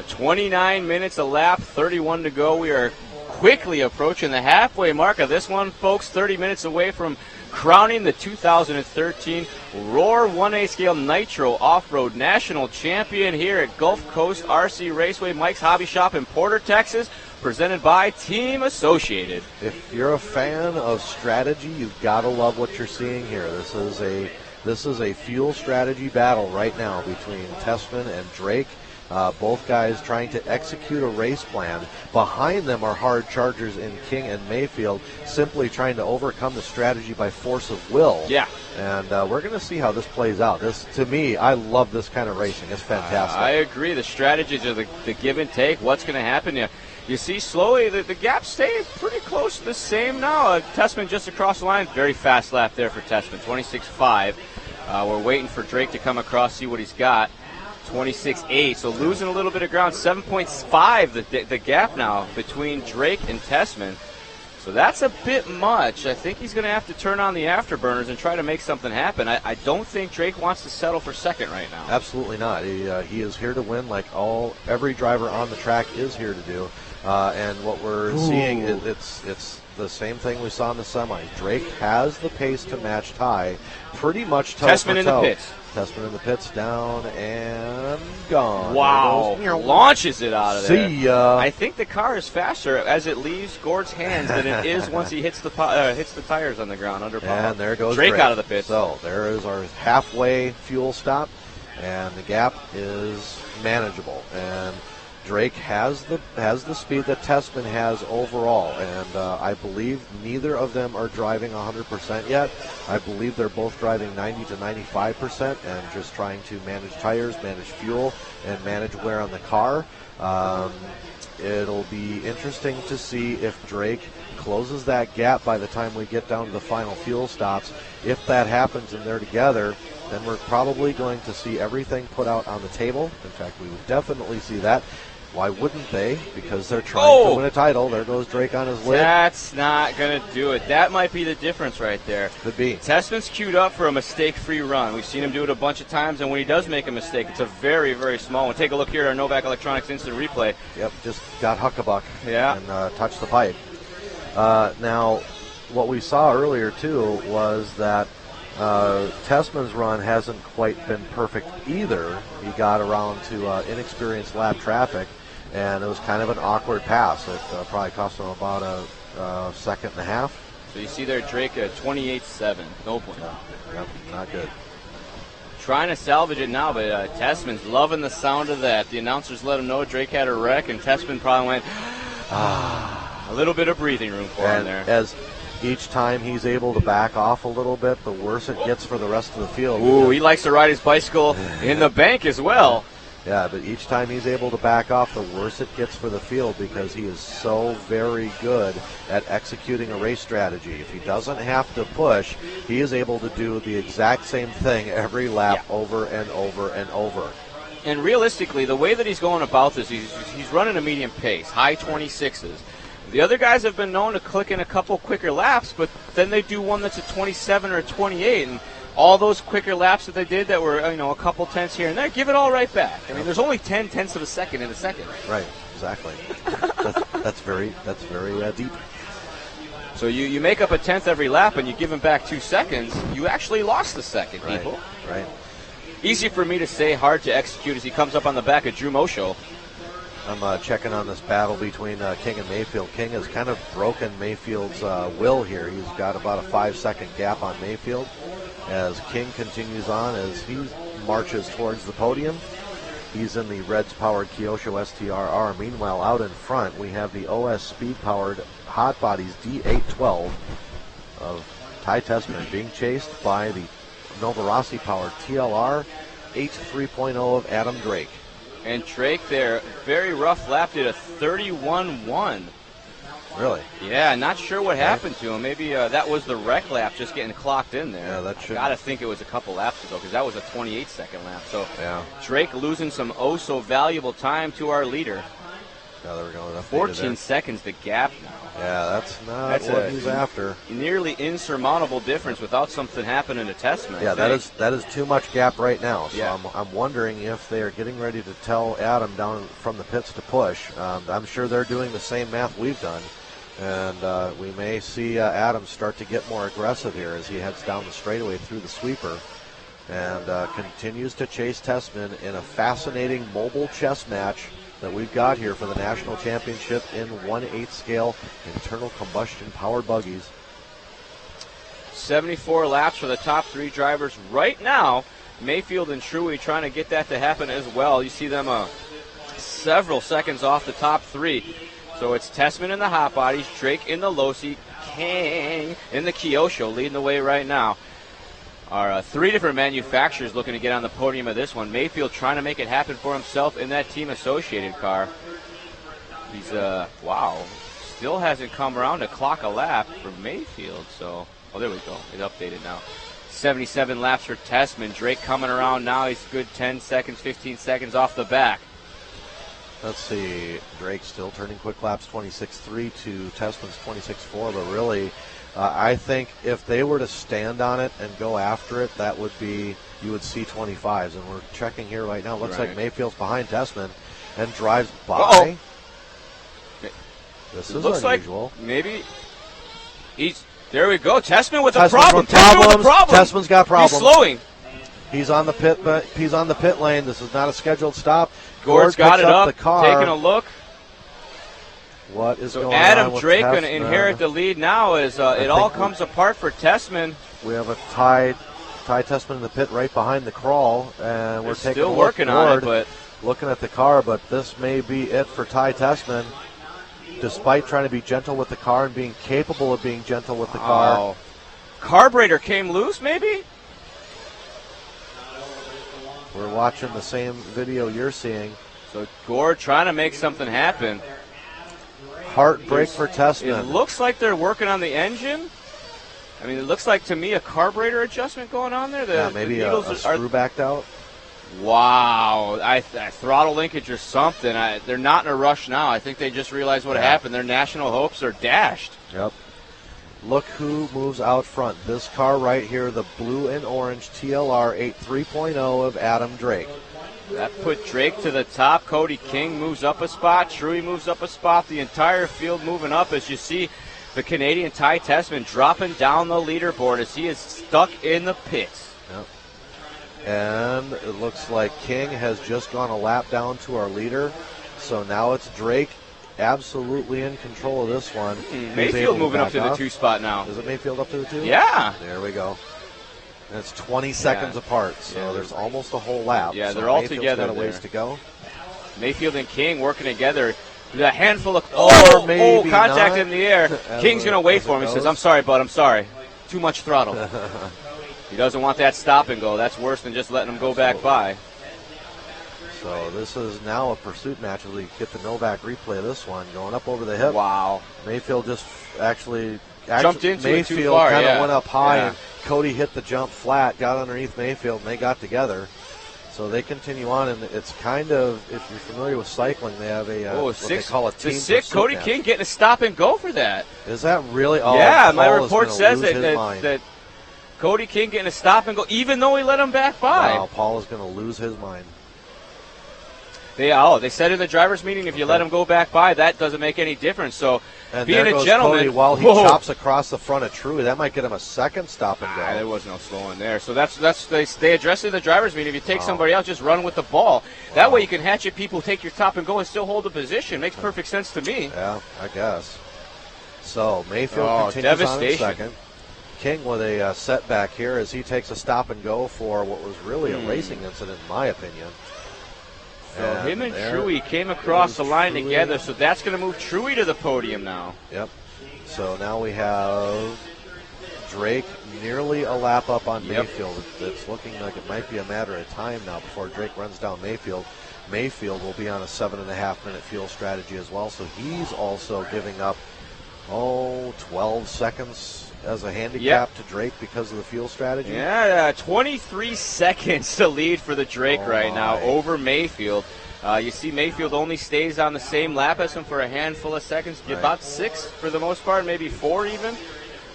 29 minutes a lap, 31 to go. We are quickly approaching the halfway mark of this one, folks. 30 minutes away from crowning the 2013 Roar 1A Scale Nitro Off-Road National Champion here at Gulf Coast RC Raceway, Mike's Hobby Shop in Porter, Texas, presented by Team Associated. If you're a fan of strategy, you've got to love what you're seeing here. This is a fuel strategy battle right now between Tessman and Drake. Both guys trying to execute a race plan. Behind them are hard chargers in King and Mayfield, simply trying to overcome the strategy by force of will. Yeah. And we're going to see how this plays out. This, to me, I love this kind of racing. It's fantastic. I agree. The strategies are the give and take. What's going to happen? You see slowly the gap stays pretty close to the same now. Tessman just across the line. Very fast lap there for Tessman, 26.5. We're waiting for Drake to come across, see what he's got. 26.8, so losing a little bit of ground. 7.5 the gap now between Drake and Tessman. So that's a bit much. I think he's going to have to turn on the afterburners and try to make something happen. I don't think Drake wants to settle for second right now. Absolutely not. He is here to win, like every driver on the track is here to do. And what we're seeing is it's the same thing we saw in the semis. Drake has the pace to match Ty, pretty much toe Tessman for in toe. the pits. Tessman in the pits, down and gone. Wow. Launches it out of there. See ya. I think the car is faster as it leaves Gord's hands than it is once he hits the tires on the ground under power. And there goes Drake out of the pits. So there is our halfway fuel stop, and the gap is manageable. And Drake has the speed that Tessman has overall, and I believe neither of them are driving 100% yet. I believe they're both driving 90 to 95% and just trying to manage tires, manage fuel, and manage wear on the car. It'll be interesting to see if Drake closes that gap by the time we get down to the final fuel stops. If that happens and they're together, then we're probably going to see everything put out on the table. In fact, we would definitely see that. Why wouldn't they? Because they're trying to win a title. There goes Drake on his lid. That's not going to do it. That might be the difference right there. Could be. Tessman's queued up for a mistake-free run. We've seen him do it a bunch of times, and when he does make a mistake, it's a very, very small one. Take a look here at our Novak Electronics instant replay. Yep, just got huckabuck and touched the pipe. Now, what we saw earlier, too, was that Tessman's run hasn't quite been perfect either. He got around to inexperienced lap traffic, and it was kind of an awkward pass. It probably cost him about a second and a half. So you see there, Drake at 28.7. No point. Yep, not good. Trying to salvage it now, but Tessman's loving the sound of that. The announcers let him know Drake had a wreck, and Tessman probably went, a little bit of breathing room for him there. As each time he's able to back off a little bit, the worse it gets for the rest of the field. Ooh, he likes to ride his bicycle in the bank as well. Yeah, but each time he's able to back off, the worse it gets for the field because he is so very good at executing a race strategy. If he doesn't have to push, he is able to do the exact same thing every lap over and over and over. And realistically, the way that he's going about this, he's running a medium pace, high 26s. The other guys have been known to click in a couple quicker laps, but then they do one that's a 27 or a 28, and all those quicker laps that they did that were, a couple tenths here and there, give it all right back. I mean, there's only 10 tenths of a second in a second. Right, exactly. that's very deep. So you make up a tenth every lap and you give them back 2 seconds, you actually lost the second, people. Right. easy for me to say, hard to execute as he comes up on the back of Drew Mosho. I'm checking on this battle between King and Mayfield. King has kind of broken Mayfield's will here. He's got about a 5-second gap on Mayfield as King continues on as he marches towards the podium. He's in the Reds-powered Kyosho STRR. Meanwhile, out in front, we have the OS Speed-powered Hot Bodies D812 of Ty Tessman being chased by the Novarossi-powered TLR 83.0 of Adam Drake. And Drake there, very rough lap, did a 31-1. Really? Yeah, not sure what happened to him. Maybe that was the wreck lap, just getting clocked in there. Yeah, that should. Got to think it was a couple laps ago because that was a 28-second lap. So yeah. Drake losing some valuable time to our leader. Yeah, there we go. 14 seconds the gap now. Yeah, that's not what he's after. Nearly insurmountable difference without something happening to Tessman. Yeah, that is too much gap right now. So yeah. I'm wondering if they are getting ready to tell Adam down from the pits to push. I'm sure they're doing the same math we've done. And we may see Adam start to get more aggressive here as he heads down the straightaway through the sweeper and continues to chase Tessman in a fascinating mobile chess match that we've got here for the national championship in 1/8 scale internal combustion powered buggies. 74 laps for the top three drivers right now. Mayfield and Truey trying to get that to happen as well. You see them several seconds off the top three. So it's Tessman in the hot bodies, Drake in the Losi, King in the Kyosho leading the way right now. Our three different manufacturers looking to get on the podium of this one. Mayfield trying to make it happen for himself in that Team Associated car. He's, still hasn't come around to clock a lap for Mayfield. So, there we go. It's updated now. 77 laps for Tessman. Drake coming around now. He's good 10 seconds, 15 seconds off the back. Let's see. Drake still turning quick laps 26.3 to Tessman's 26.4, but really, I think if they were to stand on it and go after it, that would be, you would see 25s. And we're checking here right now. Looks like Mayfield's behind Tessman and drives by. Uh-oh. This is looks unusual. Like maybe there we go. Tessman with a Tessman problem. with problems. Tessman's got problems. He's slowing. He's on the pit lane. This is not a scheduled stop. Gord's got it up, the car. taking a look. What is going on Adam with Drake going Tessman? to inherit the lead now as it all comes apart for Tessman. We have a Ty Tessman in the pit right behind the crawl, and we're taking still a look working on it, forward, looking at the car, but this may be it for Ty Tessman. Despite trying to be gentle with the car and being capable of being gentle with the car. Carburetor came loose, maybe? We're watching the same video you're seeing. So Gord trying to make something happen. Heartbreak for Tessman. It looks like they're working on the engine. I mean, it looks like to me a carburetor adjustment going on there. Maybe a screw backed out. Wow, throttle linkage or something. They're not in a rush now. I think they just realized what happened. Their national hopes are dashed. Yep. Look who moves out front. This car right here, the blue and orange TLR 83.0 of Adam Drake. That put Drake to the top. Cody King moves up a spot. Truey moves up a spot. The entire field moving up as you see the Canadian Ty Tessman dropping down the leaderboard as he is stuck in the pits. Yep. And it looks like King has just gone a lap down to our leader. So now it's Drake absolutely in control of this one. Mayfield moving up to the 2 spot now. Is it Mayfield up to the 2? Yeah. There we go. And it's 20 seconds apart, so there's almost a whole lap. Yeah, so they're all Mayfield's together got a ways to go. Mayfield and King working together. A handful of maybe contact not. in the air. King's going to wait for him. He says, "I'm sorry, bud. I'm sorry. Too much throttle." He doesn't want that stop and go. That's worse than just letting him go back by. So this is now a pursuit match as we get the Novak replay of this one. Going up over the hip. Wow. Mayfield just actually jumped into Mayfield it too far. Kind of went up high, and Cody hit the jump flat, got underneath Mayfield, and they got together. So they continue on, and it's kind of, if you're familiar with cycling, they have what they call a team sick pursuit Cody match. King getting a stop and go for that. Is that really? Oh, yeah, Paul my report says that that Cody King getting a stop and go, even though he let him back by. Wow, Paul is going to lose his mind. They said in the driver's meeting, if you let him go back by, that doesn't make any difference. So And being there a goes gentleman. Cody while he chops across the front of Truey. That might get him a second stop and go. There was no slowing there. So that's they address it in the driver's meeting. If you take somebody else, just run with the ball. That way you can hatchet people, take your top and go, and still hold the position. Makes perfect sense to me. Yeah, I guess. So Mayfield continues on in second. King with a setback here as he takes a stop and go for what was really a racing incident, in my opinion. So him and Truey came across the line together, so that's going to move Truey to the podium now. Yep. So now we have Drake nearly a lap up on Mayfield. It's looking like it might be a matter of time now before Drake runs down Mayfield. Mayfield will be on a 7.5-minute fuel strategy as well, so he's also giving up, 12 seconds as a handicap to Drake because of the fuel strategy. Yeah, 23 seconds to lead for the Drake now over Mayfield. You see Mayfield only stays on the same lap as him for a handful of seconds, about 6 for the most part, maybe 4 even.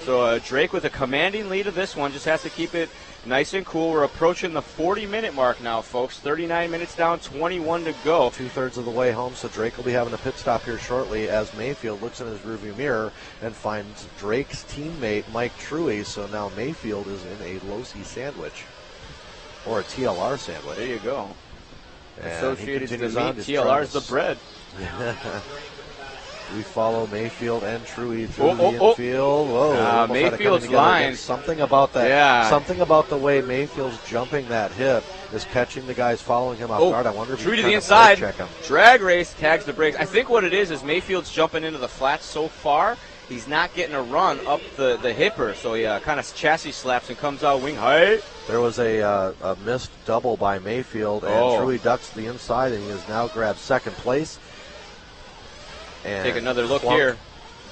So Drake with a commanding lead of this one, just has to keep it nice and cool. We're approaching the 40-minute mark now, folks. 39 minutes down, 21 to go. 2/3 of the way home, so Drake will be having a pit stop here shortly as Mayfield looks in his rearview mirror and finds Drake's teammate, Mike Truey. So now Mayfield is in a Losi sandwich, or a TLR sandwich. There you go. And Associated to meat, on TLR's the bread. We follow Mayfield and Truey through the infield. Whoa, Mayfield's line. Something about that. Yeah. Something about the way Mayfield's jumping that hip is catching the guys following him off guard. I wonder if Truey he's to the inside. Check him. Drag race, tags the brakes. I think what it is Mayfield's jumping into the flats so far, he's not getting a run up the hipper. So he kind of chassis slaps and comes out wing height. There was a missed double by Mayfield, and Truey ducks to the inside, and he has now grabbed second place. And take another look here.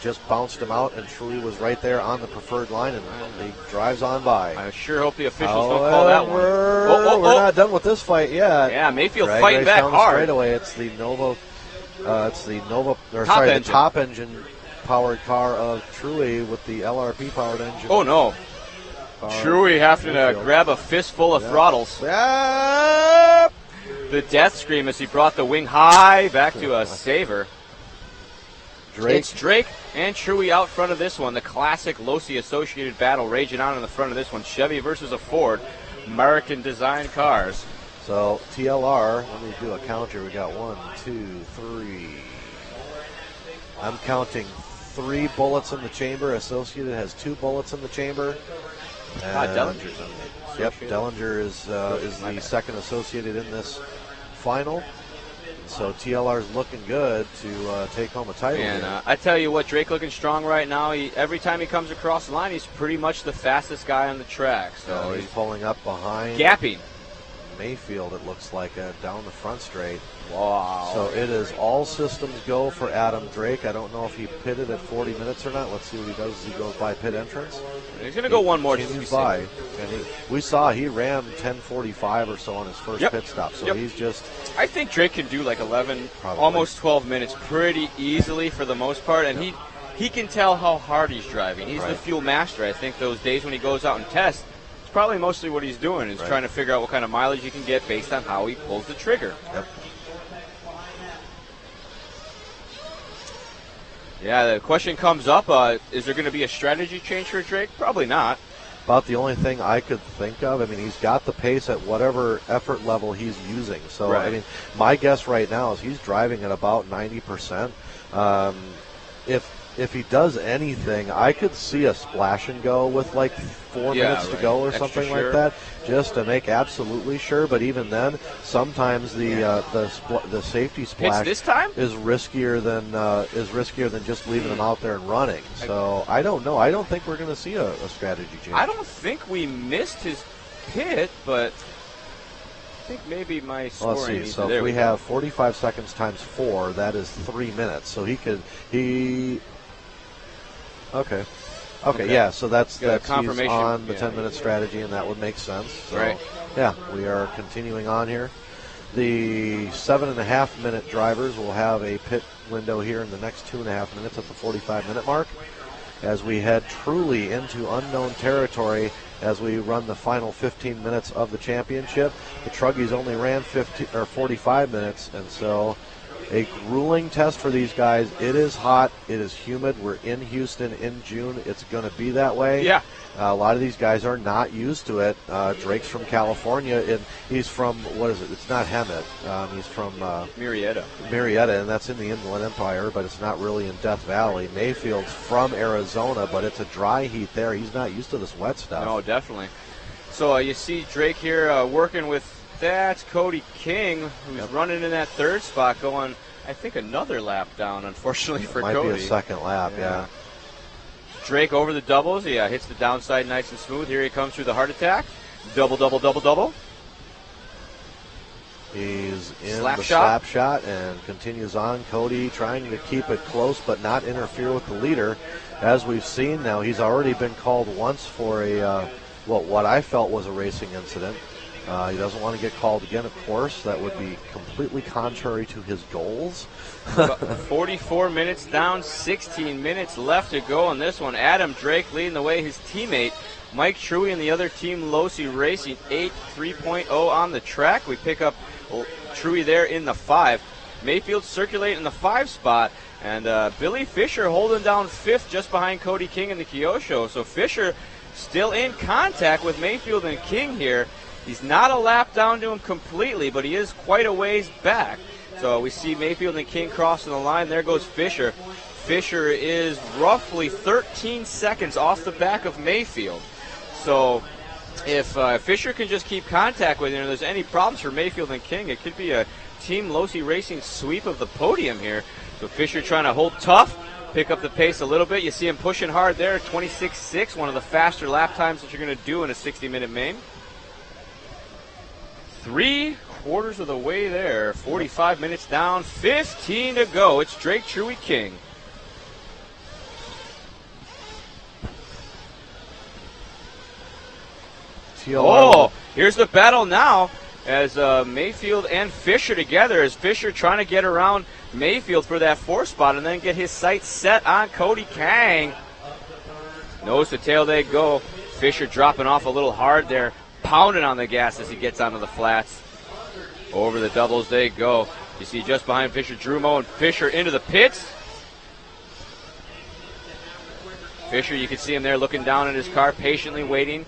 Just bounced him out, and Truey was right there on the preferred line, and he drives on by. I sure hope the officials don't call that one. We're not done with this fight yet. Yeah, Mayfield fighting back hard. Straight away, it's the top engine powered car of Truey with the LRP powered engine. Oh no! Truey having to grab a fistful of throttles. The death scream as he brought the wing high back to a saver. It's Drake and Truey out front of this one. The classic Losi associated battle raging on in the front of this one. Chevy versus a Ford. American design cars. So TLR, let me do a count here. We got 1, 2, 3. I'm counting 3 bullets in the chamber. Associated has 2 bullets in the chamber. Dellinger's in there. Yep, Dellinger is the second associated in this final. So TLR's looking good to take home a title. And I tell you what, Drake looking strong right now. Every time he comes across the line, he's pretty much the fastest guy on the track. So he's pulling up behind. Gapping. Mayfield, it looks like, down the front straight. Wow. So it is all systems go for Adam Drake. I don't know if he pitted at 40 minutes or not. Let's see what he does as he goes by pit entrance. He's going to go one more. By. And we saw he ran 10:45 or so on his first pit stop. So he's just... I think Drake can do like 11, almost 12 minutes pretty easily for the most part. And he can tell how hard he's driving. He's the fuel master. I think those days when he goes out and tests, it's probably mostly what he's doing is trying to figure out what kind of mileage he can get based on how he pulls the trigger. Yep. Yeah, the question comes up, is there going to be a strategy change for Drake? Probably not. About the only thing I could think of. I mean, he's got the pace at whatever effort level he's using. So, I mean, my guess right now is he's driving at about 90%. If he does anything, I could see a splash and go with like 4 minutes to go or something like that, just to make absolutely sure. But even then, sometimes the safety splash this time? is riskier than just leaving him out there and running. So I don't know. I don't think we're going to see a strategy change. I don't think we missed his pit, but I think maybe my scoring. Let's see. So if we have 45 seconds times 4, that is 3 minutes. So Okay, yeah, so that's confirmation on the 10-minute strategy, and that would make sense. So, yeah, we are continuing on here. The 7.5-minute drivers will have a pit window here in the next 2.5 minutes at the 45-minute mark as we head truly into unknown territory as we run the final 15 minutes of the championship. The Truggies only ran 45 minutes, and so a grueling test for these guys. It is hot. It is humid. We're in Houston in June. It's going to be that way. Yeah. A lot of these guys are not used to it. Drake's from California, and he's from, what is it? It's not Hemet. He's from Murrieta, and that's in the Inland Empire, but it's not really in Death Valley. Mayfield's from Arizona, but it's a dry heat there. He's not used to this wet stuff. No, definitely. So you see Drake here working with, that's Cody King, who's running in that third spot, going, I think, another lap down, unfortunately, for Cody. Might be a second lap, yeah. Drake over the doubles. Yeah, hits the downside nice and smooth. Here he comes through the heart attack. Double, double, double, double. He's in Slap the shot. slap shot and continues on. Cody trying to keep it close but not interfere with the leader. As we've seen now, he's already been called once for a what I felt was a racing incident. He doesn't want to get called again, of course. That would be completely contrary to his goals. 44 minutes down, 16 minutes left to go on this one. Adam Drake leading the way. His teammate, Mike Truey, and the other team, Losi Racing, 3.0 on the track. We pick up Truey there in the 5. Mayfield circulating in the 5 spot. And Billy Fisher holding down 5th just behind Cody King in the Kyosho. So Fisher still in contact with Mayfield and King here. He's not a lap down to him completely, but he is quite a ways back. So we see Mayfield and King crossing the line. There goes Fisher. Fisher is roughly 13 seconds off the back of Mayfield. So if Fisher can just keep contact with him and there's any problems for Mayfield and King, it could be a Team Losi Racing sweep of the podium here. So Fisher trying to hold tough, pick up the pace a little bit. You see him pushing hard there, 26.6, one of the faster lap times that you're going to do in a 60-minute main. 3/4 of the way there, 45 minutes down, 15 to go. It's Drake Truey King. Oh, here's the battle now as Mayfield and Fisher together, as Fisher trying to get around Mayfield for that 4th spot and then get his sights set on Cody King. Nose to tail they go. Fisher dropping off a little hard there, pounding on the gas as he gets onto the flats. Over the doubles they go. You see just behind Fisher, Drumo, and Fisher into the pits. Fisher, you can see him there looking down at his car, patiently waiting.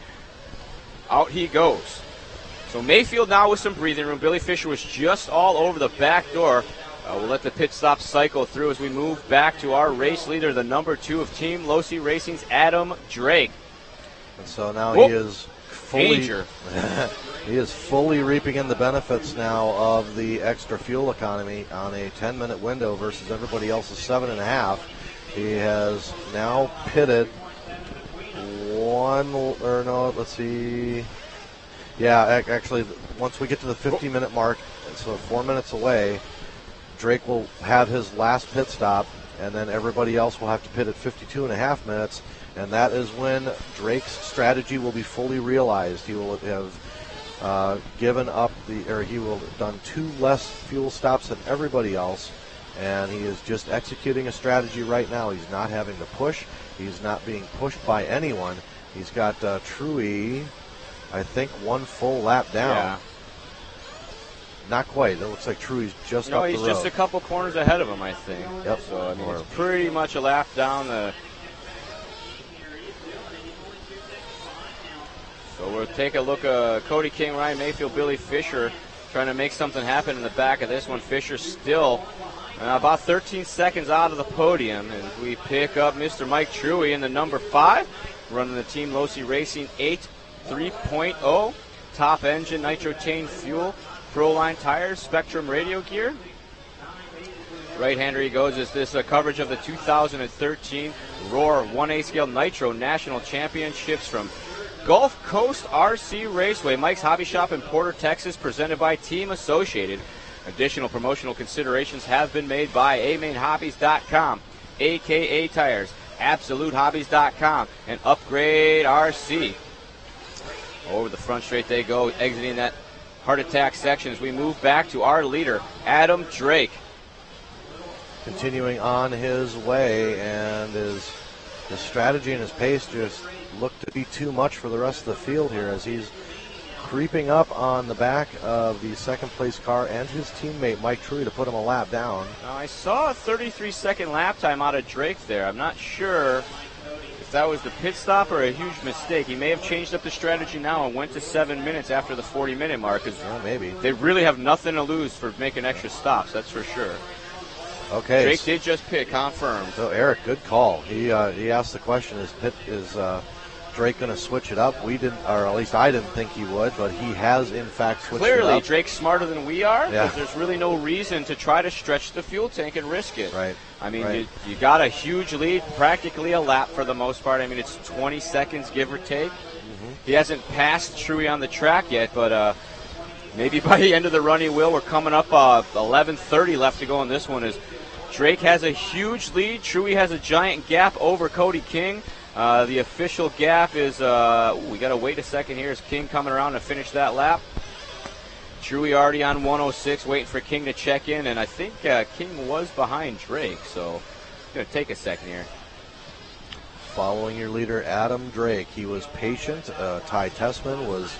Out he goes. So Mayfield now with some breathing room. Billy Fisher was just all over the back door. We'll let the pit stop cycle through as we move back to our race leader, the number 2 of Team Losi Racing's Adam Drake. And so now he is fully danger. He is fully reaping in the benefits now of the extra fuel economy on a 10-minute window versus everybody else's 7.5. He has now pitted actually, once we get to the 50-minute mark, so 4 minutes away, Drake will have his last pit stop, and then everybody else will have to pit at 52.5 minutes, and that is when Drake's strategy will be fully realized. He will have he will have done 2 less fuel stops than everybody else, and he is just executing a strategy right now. He's not having to push. He's not being pushed by anyone. He's got Truey, I think, 1 full lap down. Yeah. Not quite. It looks like Truey's just up the road. No, he's just a couple corners ahead of him, I think. Yep. So, I mean, it's pretty much a lap down. So we'll take a look at Cody King, Ryan Mayfield, Billy Fisher trying to make something happen in the back of this one. Fisher still about 13 seconds out of the podium. And we pick up Mr. Mike Truey in the number 5, running the Team Losi Racing 3.0. Top engine, nitro chain fuel, Proline tires, Spectrum radio gear. Right-hander he goes as this coverage of the 2013 Roar 1A Scale Nitro National Championships from Gulf Coast RC Raceway, Mike's Hobby Shop in Porter, Texas, presented by Team Associated. Additional promotional considerations have been made by amainhobbies.com, AKA Tires, AbsoluteHobbies.com, and Upgrade RC. Over the front straight they go, exiting that heart attack section as we move back to our leader, Adam Drake. Continuing on his way, and his strategy and his pace just look to be too much for the rest of the field here as he's creeping up on the back of the second-place car and his teammate Mike Truey to put him a lap down. Now, I saw a 33-second lap time out of Drake there. I'm not sure if that was the pit stop or a huge mistake. He may have changed up the strategy now and went to 7 minutes after the 40-minute mark. Maybe. They really have nothing to lose for making extra stops, that's for sure. Okay. Drake did just pit, confirmed. So, Eric, good call. He asked the question, is Drake going to switch it up? We didn't, or at least I didn't think he would, but he has, in fact, switched it up. Clearly, Drake's smarter than we are, Yeah. because there's really no reason to try to stretch the fuel tank and risk it. Right. I mean, Right. you got a huge lead, practically a lap for the most part. I mean, it's 20 seconds, give or take. He hasn't passed Truey on the track yet, but maybe by the end of the run he will. We're coming up 11:30 left to go in this one. As Drake has a huge lead. Truey has a giant gap over Cody King. The official gap is, we got to wait a second here. Is King coming around to finish that lap? Truey already on 106, waiting for King to check in, and I think King was behind Drake, so it's going to take a second here. Following your leader, Adam Drake. He was patient. Ty Tessman was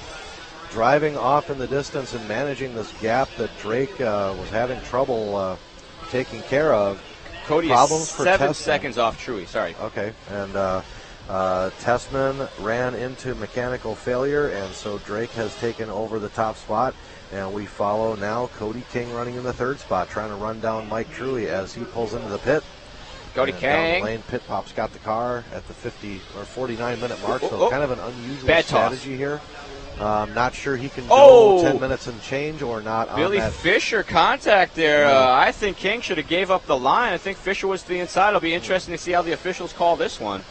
driving off in the distance and managing this gap that Drake was having trouble taking care of. Cody Problems is for 7 Tessman. seconds off Truey, sorry. Okay, and Tessman ran into mechanical failure, and so Drake has taken over the top spot, and we follow now Cody King running in the third spot, trying to run down Mike Truey as he pulls into the pit. Cody And down King. the lane, Pit Pop's got the car at the 50 or 49-minute mark, so kind of an unusual Bad toss. strategy here. Not sure he can Oh! go 10 minutes and change or not Billy on that. Fisher contact there. I think King should have gave up the line. I think Fisher was to the inside. It'll be interesting to see how the officials call this one.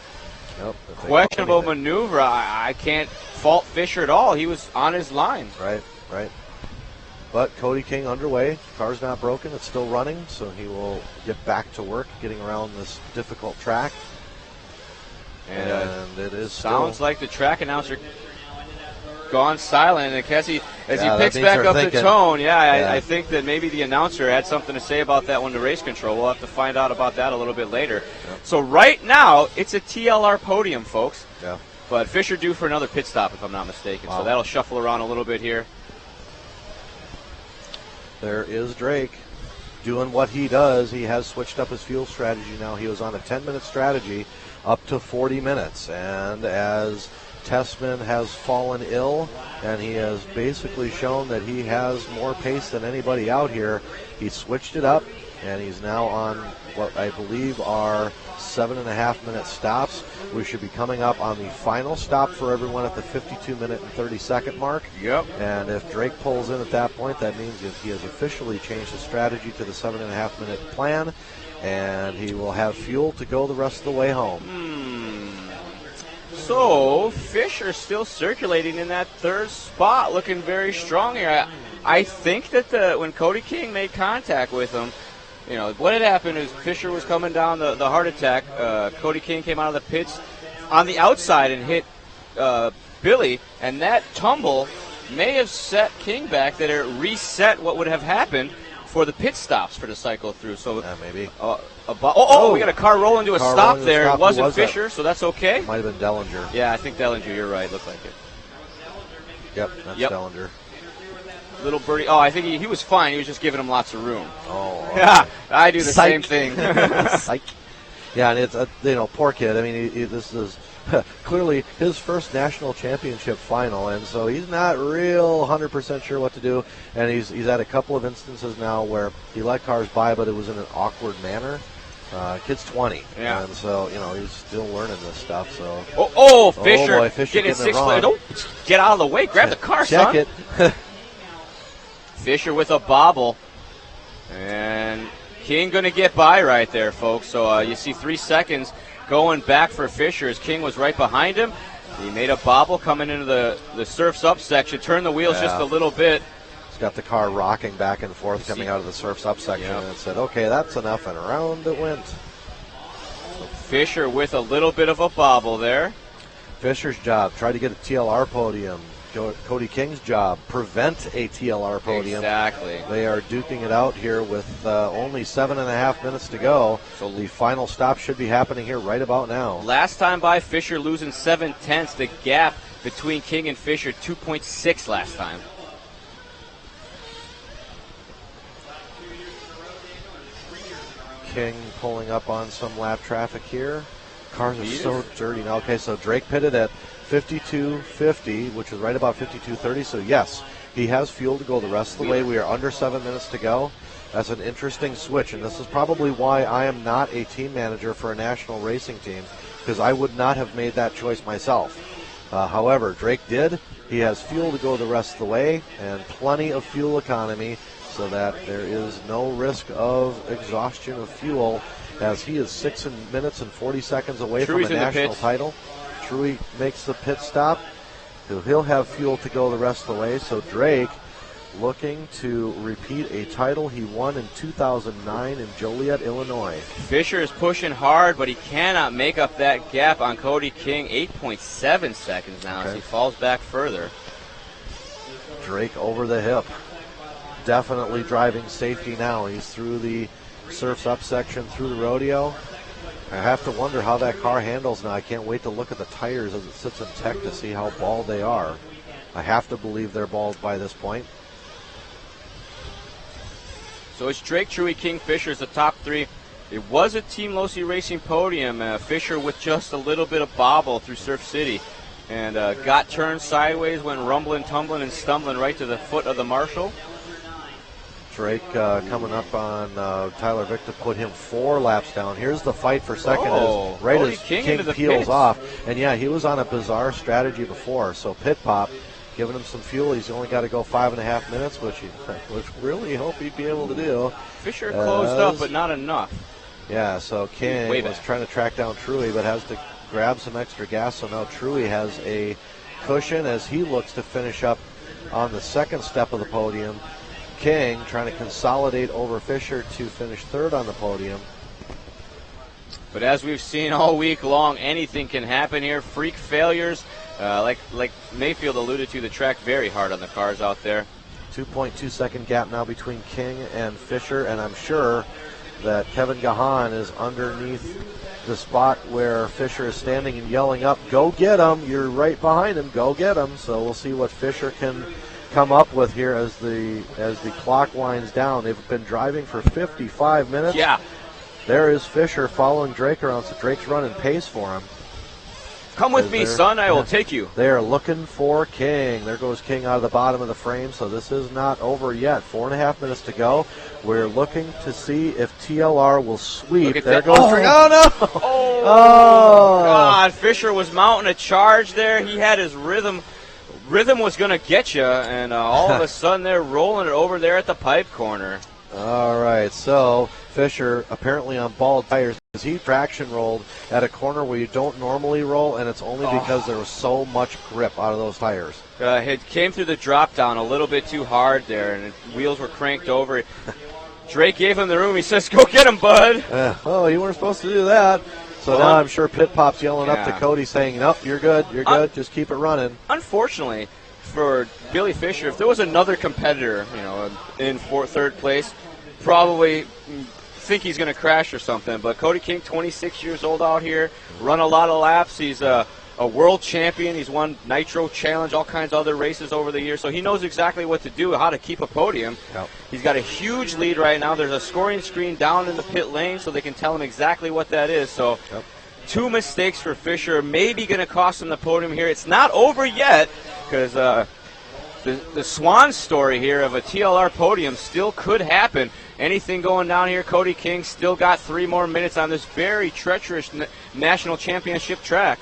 Nope, that's Questionable anything. maneuver. I can't fault Fisher at all. He was on his line. Right. But Cody King underway. Car's not broken. It's still running, so he will get back to work getting around this difficult track. And it is Sounds still, like the track announcer gone silent. And as he that picks means back they're up the thinking. tone, Yeah. I think that maybe the announcer had something to say about that one to race control. We'll have to find out about that a little bit later. Yep. So right now, it's a TLR podium, folks. Yeah. But Fisher due for another pit stop, if I'm not mistaken. Wow. So that'll shuffle around a little bit here. There is Drake doing what he does. He has switched up his fuel strategy now. He was on a 10-minute strategy up to 40 minutes. And as Tessman has fallen ill, and he has basically shown that he has more pace than anybody out here, he switched it up, and he's now on what I believe are 7.5-minute stops. We should be coming up on the final stop for everyone at the 52-minute and 30-second mark. Yep. And if Drake pulls in at that point, that means that he has officially changed his strategy to the 7.5-minute plan, and he will have fuel to go the rest of the way home. So Fisher still circulating in that third spot, looking very strong here. I think that when Cody King made contact with him, you know, what had happened is Fisher was coming down the heart attack. Cody King came out of the pits on the outside and hit Billy, and that tumble may have set King back, that it reset what would have happened for the pit stops for the cycle through. So Maybe. we got a car rolling to a Car stop rolling to a there. stop. It Who wasn't was that? Fisher, so that's okay. Might have been Dellinger. Yeah, I think Dellinger, you're right. Looked like it. Yep, that's Yep. Dellinger. Little birdie. Oh, I think he was fine. He was just giving him lots of room. Oh, Yeah, I do the Psych. same thing. Psych. Yeah, and it's poor kid. I mean, this is clearly his first national championship final, and so he's not real 100% sure what to do. And he's had a couple of instances now where he let cars by, but it was in an awkward manner. Kid's 20, Yeah. and so he's still learning this stuff. So Fisher, boy, Fisher getting getting it six wrong. player. Don't get out of the way. Grab the car, check son. it. Fisher with a bobble, and King going to get by right there, folks. So you see 3 seconds going back for Fisher as King was right behind him. He made a bobble coming into the surf's up section, turned the wheels just a little bit. He's got the car rocking back and forth coming out of the surf's up section, and it said, okay, that's enough, and around it went. Fisher with a little bit of a bobble there. Fisher's job, try to get a TLR podium. Cody King's job, prevent a TLR podium. Exactly. They are duking it out here with only 7.5 minutes to go. So the final stop should be happening here right about now. Last time by, Fisher losing 7/10. The gap between King and Fisher, 2.6 last time. King pulling up on some lap traffic here. Cars are so dirty now. Okay, so Drake pitted at 52.50, which is right about 52.30. So yes, he has fuel to go the rest of the way. We are under 7 minutes to go. That's an interesting switch, and this is probably why I am not a team manager for a national racing team, because I would not have made that choice myself. However, Drake did. He has fuel to go the rest of the way, and plenty of fuel economy, so that there is no risk of exhaustion of fuel, as he is 6 minutes and 40 seconds away from a national title. Truey makes the pit stop. He'll have fuel to go the rest of the way. So Drake looking to repeat a title he won in 2009 in Joliet, Illinois. Fisher is pushing hard, but he cannot make up that gap on Cody King. 8.7 seconds now as he falls back further. Drake over the hip. Definitely driving safety now. He's through the Surf's Up section, through the rodeo. I have to wonder how that car handles now. I can't wait to look at the tires as it sits in tech to see how bald they are. I have to believe they're bald by this point. So it's Drake, Truey, King, Fisher as the top three. It was a Team Losi Racing podium. Fisher with just a little bit of bobble through Surf City. And got turned sideways, went rumbling, tumbling, and stumbling right to the foot of the Marshal. Drake coming up on Tyler Vick to put him 4 laps down. Here's the fight for second as King peels off. And yeah, he was on a bizarre strategy before. So pit pop, giving him some fuel. He's only got to go 5.5 minutes, which really hope he'd be able to do. Fisher closed up, but not enough. Yeah, so King was trying to track down Truey, but has to grab some extra gas. So now Truey has a cushion as he looks to finish up on the second step of the podium. King trying to consolidate over Fisher to finish third on the podium. But as we've seen all week long, anything can happen here. Freak failures, like Mayfield alluded to, the track very hard on the cars out there. 2.2 second gap now between King and Fisher, and I'm sure that Kevin Gahan is underneath the spot where Fisher is standing and yelling up, "Go get him, you're right behind him, go get him." So we'll see what Fisher can come up with here as the clock winds down. They've been driving for 55 minutes. Yeah. There is Fisher following Drake around, so Drake's running pace for him. Come with me, son, I will take you. They are looking for King. There goes King out of the bottom of the frame, so this is not over yet. 4.5 minutes to go. We're looking to see if TLR will sweep. There goes Drake. Oh, no! Oh, God. Fisher was mounting a charge there. He had his rhythm. Rhythm was going to get you, and all of a sudden they're rolling it over there at the pipe corner. All right, so Fisher apparently on bald tires because he traction rolled at a corner where you don't normally roll, and it's only because there was so much grip out of those tires. It came through the drop down a little bit too hard there, and the wheels were cranked over. Drake gave him the room. He says, "Go get him, bud." You weren't supposed to do that. So now I'm sure Pit Pop's yelling up to Cody saying, "Nope, you're good, just keep it running." Unfortunately for Billy Fisher, if there was another competitor, in third place, probably think he's going to crash or something. But Cody King, 26 years old out here, run a lot of laps. He's a world champion. He's won Nitro Challenge, all kinds of other races over the years. So he knows exactly what to do, how to keep a podium. Yep. He's got a huge lead right now. There's a scoring screen down in the pit lane so they can tell him exactly what that is. So 2 mistakes for Fisher, maybe going to cost him the podium here. It's not over yet because the Swan story here of a TLR podium still could happen. Anything going down here, Cody King still got 3 more minutes on this very treacherous national championship track.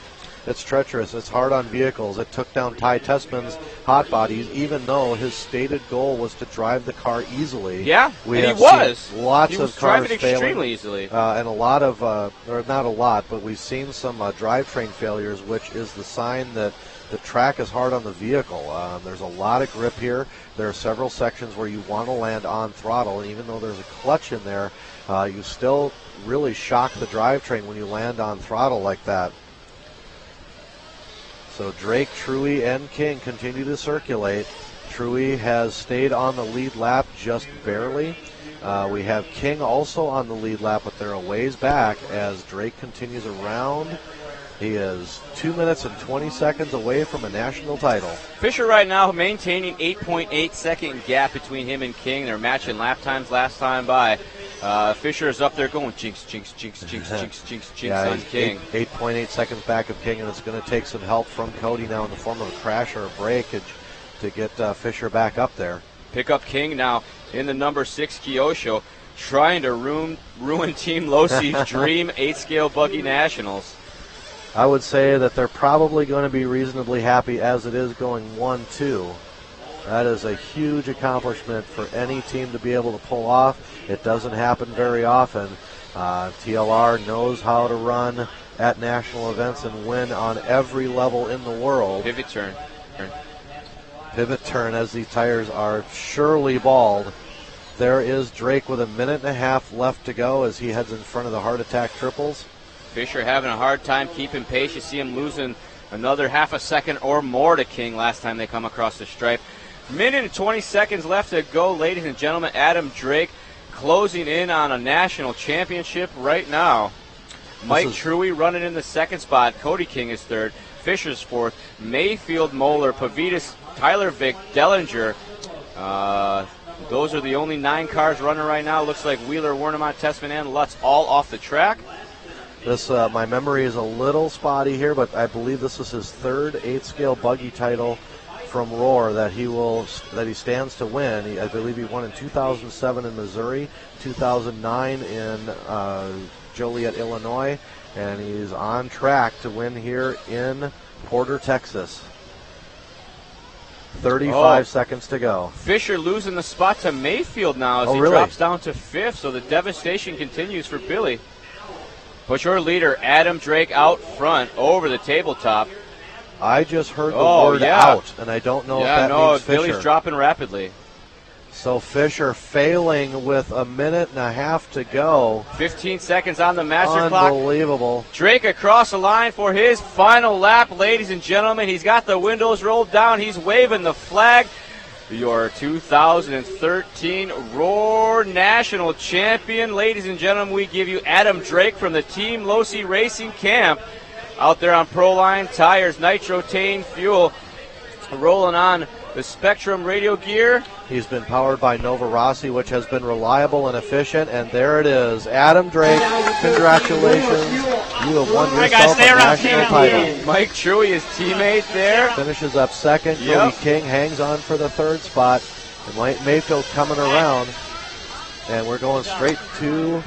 It's treacherous. It's hard on vehicles. It took down Ty Tessman's hot bodies, even though his stated goal was to drive the car easily. Yeah, he was. Lots he of was cars driving failing, extremely easily. And a lot of, or not a lot, but we've seen some drivetrain failures, which is the sign that the track is hard on the vehicle. There's a lot of grip here. There are several sections where you want to land on throttle, and even though there's a clutch in there, you still really shock the drivetrain when you land on throttle like that. So Drake, Truey, and King continue to circulate. Truey has stayed on the lead lap just barely. We have King also on the lead lap, but they're a ways back as Drake continues around. He is 2 minutes and 20 seconds away from a national title. Fisher right now maintaining 8.8 second gap between him and King. They're matching lap times last time by. Fisher is up there going jinx, jinx, jinx, jinx, jinx, jinx, jinx on King. 8.8 seconds back of King, and it's going to take some help from Cody now in the form of a crash or a breakage to get Fisher back up there. Pick up King now in the number 6 Kyosho, trying to ruin Team Losi's dream 8-scale Buggy Nationals. I would say that they're probably going to be reasonably happy as it is going 1-2. That is a huge accomplishment for any team to be able to pull off. It doesn't happen very often. TLR knows how to run at national events and win on every level in the world. Pivot turn. Pivot turn as these tires are surely bald. There is Drake with a minute and a half left to go as he heads in front of the Heart Attack triples. Fisher having a hard time keeping pace. You see him losing another half a second or more to King last time they come across the stripe. Minute and 20 seconds left to go, ladies and gentlemen. Adam Drake closing in on a national championship right now. Mike Truey running in the second spot. Cody King is third. Fisher's fourth. Mayfield, Moeller, Pavitas, Tyler Vick, Dellinger. Those are the only 9 cars running right now. Looks like Wheeler, Wernemont, Tessman, and Lutz all off the track. This, my memory is a little spotty here, but I believe this is his third 8-scale Buggy title from Roar that he stands to win. I believe he won in 2007 in Missouri, 2009 in Joliet, Illinois, and he's on track to win here in Porter, Texas. 35 seconds to go. Fisher losing the spot to Mayfield now as he drops down to 5th, so the devastation continues for Billy. But your leader, Adam Drake, out front over the tabletop. I just heard the word out, and I don't know if that means Fisher. Billy's dropping rapidly. So Fisher failing with a minute and a half to go. 15 seconds on the master clock. Unbelievable. Drake across the line for his final lap, ladies and gentlemen. He's got the windows rolled down. He's waving the flag. Your 2013 Roar National Champion. Ladies and gentlemen, we give you Adam Drake from the Team Losi Racing Camp. Out there on Proline tires, Nitrotane fuel, rolling on the Spectrum radio gear. He's been powered by Nova Rossi, which has been reliable and efficient, and there it is. Adam Drake, congratulations. You have won yourself a national title. Mike Truey, his teammate there. Finishes up second. Cody King hangs on for the third spot. And Mayfield coming around. And we're going straight to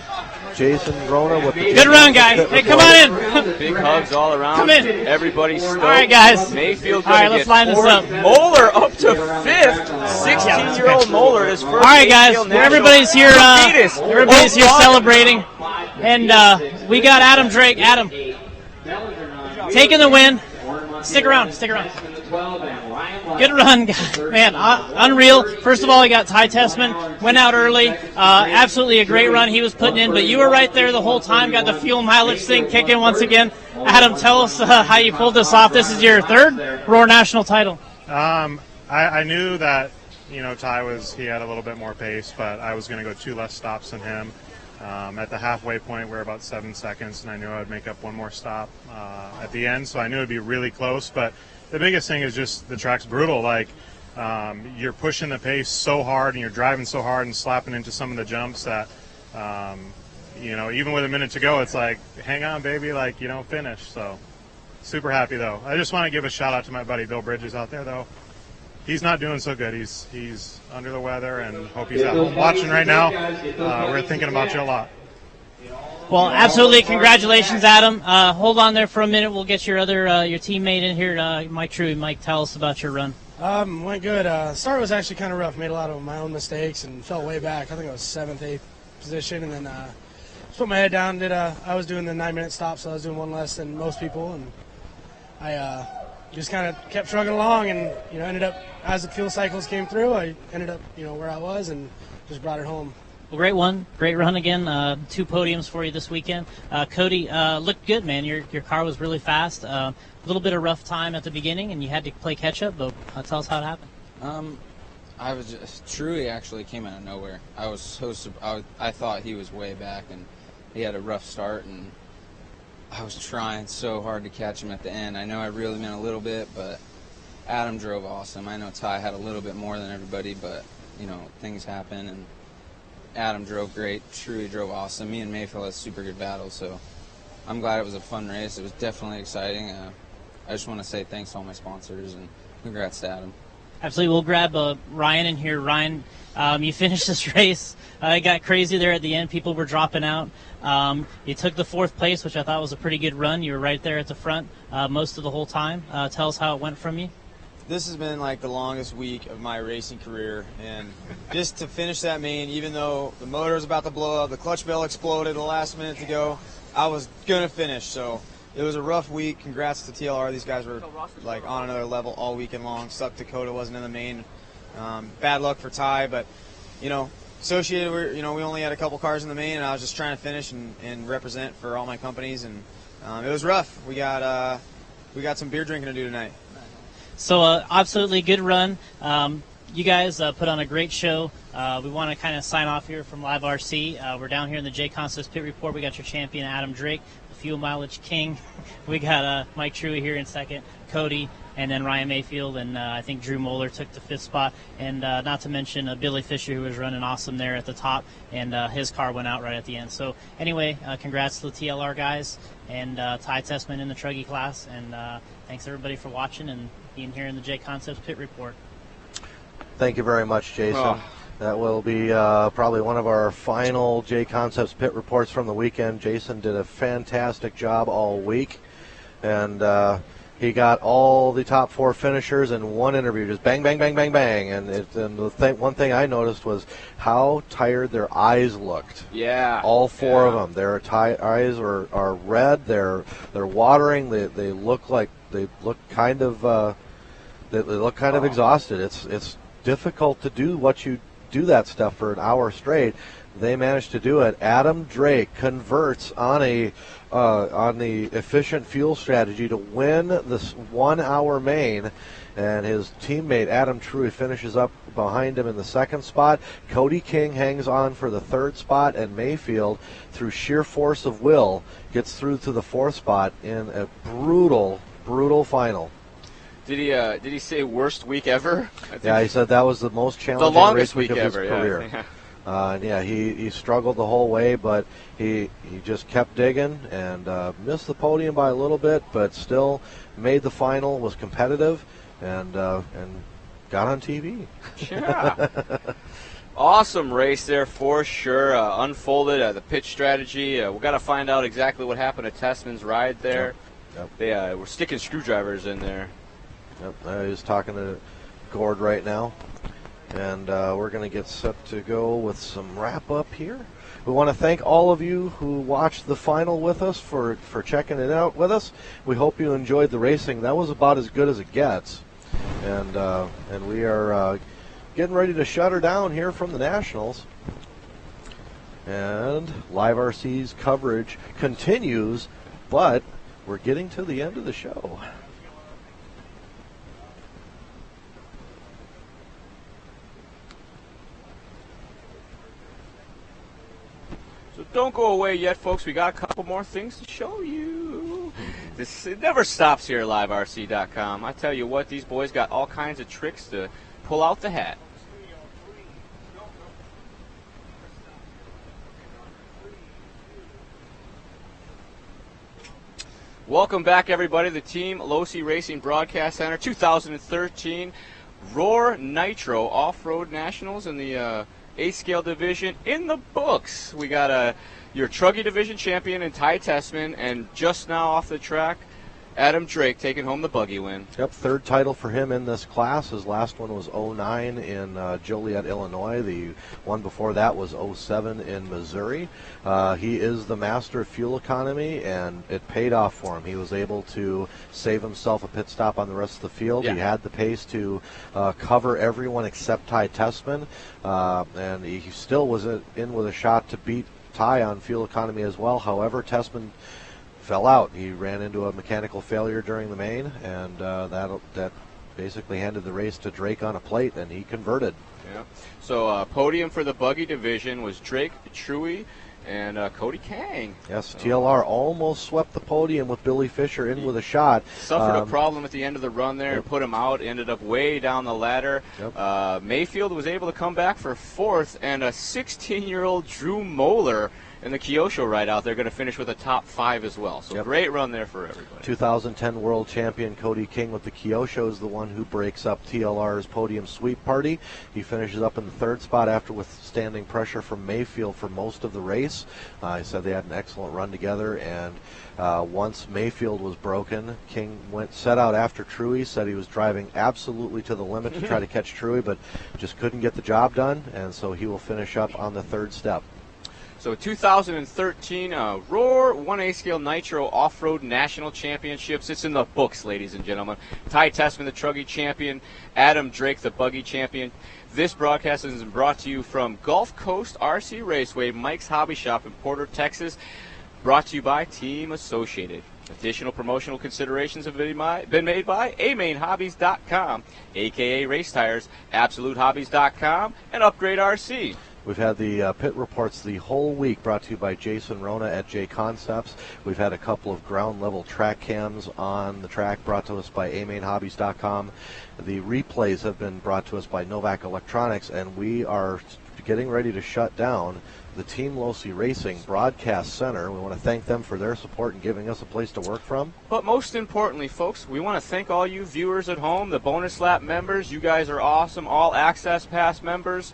Jason Rona with the good run, guys. Hey, come on in. Big hugs all around. Come in. Everybody's stoked. All right, guys. Mayfield all right, let's line this up. Moeller up to 5th. 16-year-old Moeller is first. All right, guys. Everybody's here. Everybody's here celebrating, and we got Adam Drake. Adam, taking the win. Stick around. Stick around. Good run, guys. Man, unreal. First of all, he got Ty Tessman, went out early. Absolutely a great run he was putting in, but you were right there the whole time, got the fuel mileage thing kicking once again. Adam, tell us how you pulled this off. This is your third Roar National title. I knew that, Ty he had a little bit more pace, but I was going to go 2 less stops than him. At the halfway point, we're about 7 seconds, and I knew I would make up 1 more stop at the end, so I knew it would be really close. But the biggest thing is just the track's brutal. Like, you're pushing the pace so hard, and you're driving so hard and slapping into some of the jumps that, even with a minute to go, it's like, hang on, baby, finish. So super happy, though. I just want to give a shout-out to my buddy Bill Bridges out there, though. He's not doing so good. He's under the weather, and hope he's at home watching right now. We're thinking about you a lot. Well, absolutely. Congratulations, Adam. Hold on there for a minute. We'll get your your teammate in here, Mike Truey. Mike, tell us about your run. Went good. Start was actually kind of rough. Made a lot of my own mistakes and fell way back. I think I was 7th, 8th position, and then just put my head down. I was doing the 9-minute stop, so I was doing 1 less than most people, and I just kind of kept trucking along, and ended up as the fuel cycles came through, I ended up where I was and just brought it home. Well, great run again. 2 podiums for you this weekend. Cody, looked good, man. Your car was really fast. A little bit of rough time at the beginning, and you had to play catch up. But tell us how it happened. Truly actually came out of nowhere. I thought he was way back, and he had a rough start, and I was trying so hard to catch him at the end. I know I really meant a little bit, but Adam drove awesome. I know Ty had a little bit more than everybody, but things happen, and Adam drove great. Truly drove awesome. Me and Mayfield had a super good battle, so I'm glad it was a fun race. It was definitely exciting. I just want to say thanks to all my sponsors, and congrats to Adam. Absolutely. We'll grab Ryan in here. Ryan, you finished this race. It got crazy there at the end. People were dropping out. You took the 4th place, which I thought was a pretty good run. You were right there at the front most of the whole time. Tell us how it went from you. This has been like the longest week of my racing career, and just to finish that main, even though the motor was about to blow up, the clutch bell exploded the last minute to go, I was going to finish. So it was a rough week. Congrats to TLR. These guys were like on another level all weekend long. Sucked Dakota wasn't in the main. Bad luck for Ty, but Associated, we only had a couple cars in the main, and I was just trying to finish and represent for all my companies, and it was rough. We got some beer drinking to do tonight. So absolutely good run. You guys put on a great show. We want to kind of sign off here from Live RC. We're down here in the J Concepts Pit Report. We got your champion, Adam Drake, the Fuel Mileage King. We got Mike Truey here in second, Cody, and then Ryan Mayfield, and I think Drew Moeller took the 5th spot. And not to mention Billy Fisher, who was running awesome there at the top, and his car went out right at the end. So anyway, congrats to the TLR guys and Ty Tessman in the Truggy class. And thanks everybody for watching and being here in the J Concepts Pit Report. Thank you very much, Jason. Oh. That will be probably one of our final J Concepts Pit Reports from the weekend. Jason did a fantastic job all week, and he got all the top 4 finishers in one interview, just bang, bang, bang, bang, bang. And one thing I noticed was how tired their eyes looked. Yeah. All 4 of them. Their eyes are red. They're watering. They look kind of exhausted. It's difficult to do that stuff for an hour straight. They managed to do it. Adam Drake converts on the efficient fuel strategy to win this 1 hour main, and his teammate Adam Truey finishes up behind him in the 2nd spot. Cody King hangs on for the 3rd spot, and Mayfield, through sheer force of will, gets through to the 4th spot in a brutal final. Did he say worst week ever? Yeah, he said that was the most challenging longest race week of his career. Yeah. He struggled the whole way, but he just kept digging and missed the podium by a little bit, but still made the final, was competitive, and got on TV. Yeah. Awesome race there for sure. Unfolded the pitch strategy. We've got to find out exactly what happened to Tessman's ride there. Yep. They were sticking screwdrivers in there. Yep. He's talking to Gord right now. And we're going to get set to go with some wrap-up here. We want to thank all of you who watched the final with us for checking it out with us. We hope you enjoyed the racing. That was about as good as it gets. And we are getting ready to shut her down here from the Nationals. And Live RC's coverage continues, but we're getting to the end of the show. So don't go away yet, folks. We got a couple more things to show you. It never stops here at LiveRC.com. I tell you what, these boys got all kinds of tricks to pull out the hat. Welcome back, everybody, to the Team Losi Racing Broadcast Center 2013 Roar Nitro Off-Road Nationals in the A-Scale division in the books. We got your Truggy division champion in Ty Tessman, and just now off the track, Adam Drake taking home the buggy win. Yep, third title for him in this class. His last one was 09 in Joliet, Illinois. The one before that was 07 in Missouri. He is the master of fuel economy, and it paid off for him. He was able to save himself a pit stop on the rest of the field. Yeah. He had the pace to cover everyone except Ty Tessman, and he still was in with a shot to beat Ty on fuel economy as well. However, Tessman fell out. He ran into a mechanical failure during the main, and that basically handed the race to Drake on a plate, and he converted. Yeah. So podium for the buggy division was Drake, Truey, and Cody Kang. Yes, TLR almost swept the podium with Billy Fisher in with a shot. Suffered a problem at the end of the run there, put him out, ended up way down the ladder. Yep. Mayfield was able to come back for fourth, and a 16-year-old Drew Moeller in the Kyosho ride out there going to finish with a top 5 as well. So great run there for everybody. 2010 world champion Cody King with the Kyosho is the one who breaks up TLR's podium sweep party. He finishes up in the third spot after withstanding pressure from Mayfield for most of the race. He said they had an excellent run together, and once Mayfield was broken, King set out after Truey, said he was driving absolutely to the limit to try to catch Truey, but just couldn't get the job done, and so he will finish up on the third step. So 2013 Roar 1A Scale Nitro Off-Road National Championships. It's in the books, ladies and gentlemen. Ty Tessman, the Truggy champion. Adam Drake, the Buggy champion. This broadcast is brought to you from Gulf Coast RC Raceway, Mike's Hobby Shop in Porter, Texas. Brought to you by Team Associated. Additional promotional considerations have been made by amainhobbies.com, a.k.a. Race Tires, AbsoluteHobbies.com, and Upgrade RC. We've had the pit reports the whole week, brought to you by Jason Rona at J Concepts. We've had a couple of ground-level track cams on the track brought to us by amainhobbies.com. The replays have been brought to us by Novak Electronics, and we are getting ready to shut down the Team Losi Racing Broadcast Center. We want to thank them for their support and giving us a place to work from. But most importantly, folks, we want to thank all you viewers at home, the Bonus Lap members. You guys are awesome. All Access Pass members,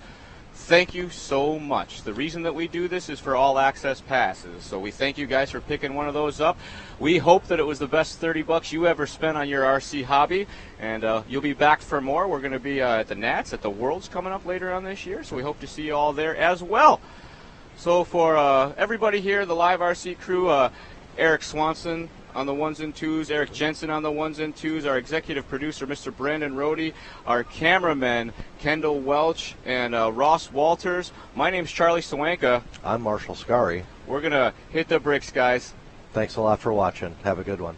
thank you so much. The reason that we do this is for All Access Passes. So we thank you guys for picking one of those up. We hope that it was the best $30 you ever spent on your RC hobby, and you'll be back for more. We're going to be at the Nats, at the Worlds coming up later on this year, so we hope to see you all there as well. So for everybody here, the Live RC crew, Eric Swanson on the ones and twos, Eric Jensen on the ones and twos, our executive producer, Mr. Brandon Rohde, our cameramen, Kendall Welch and Ross Walters. My name's Charlie Sawanka. I'm Marshall Scary. We're going to hit the bricks, guys. Thanks a lot for watching. Have a good one.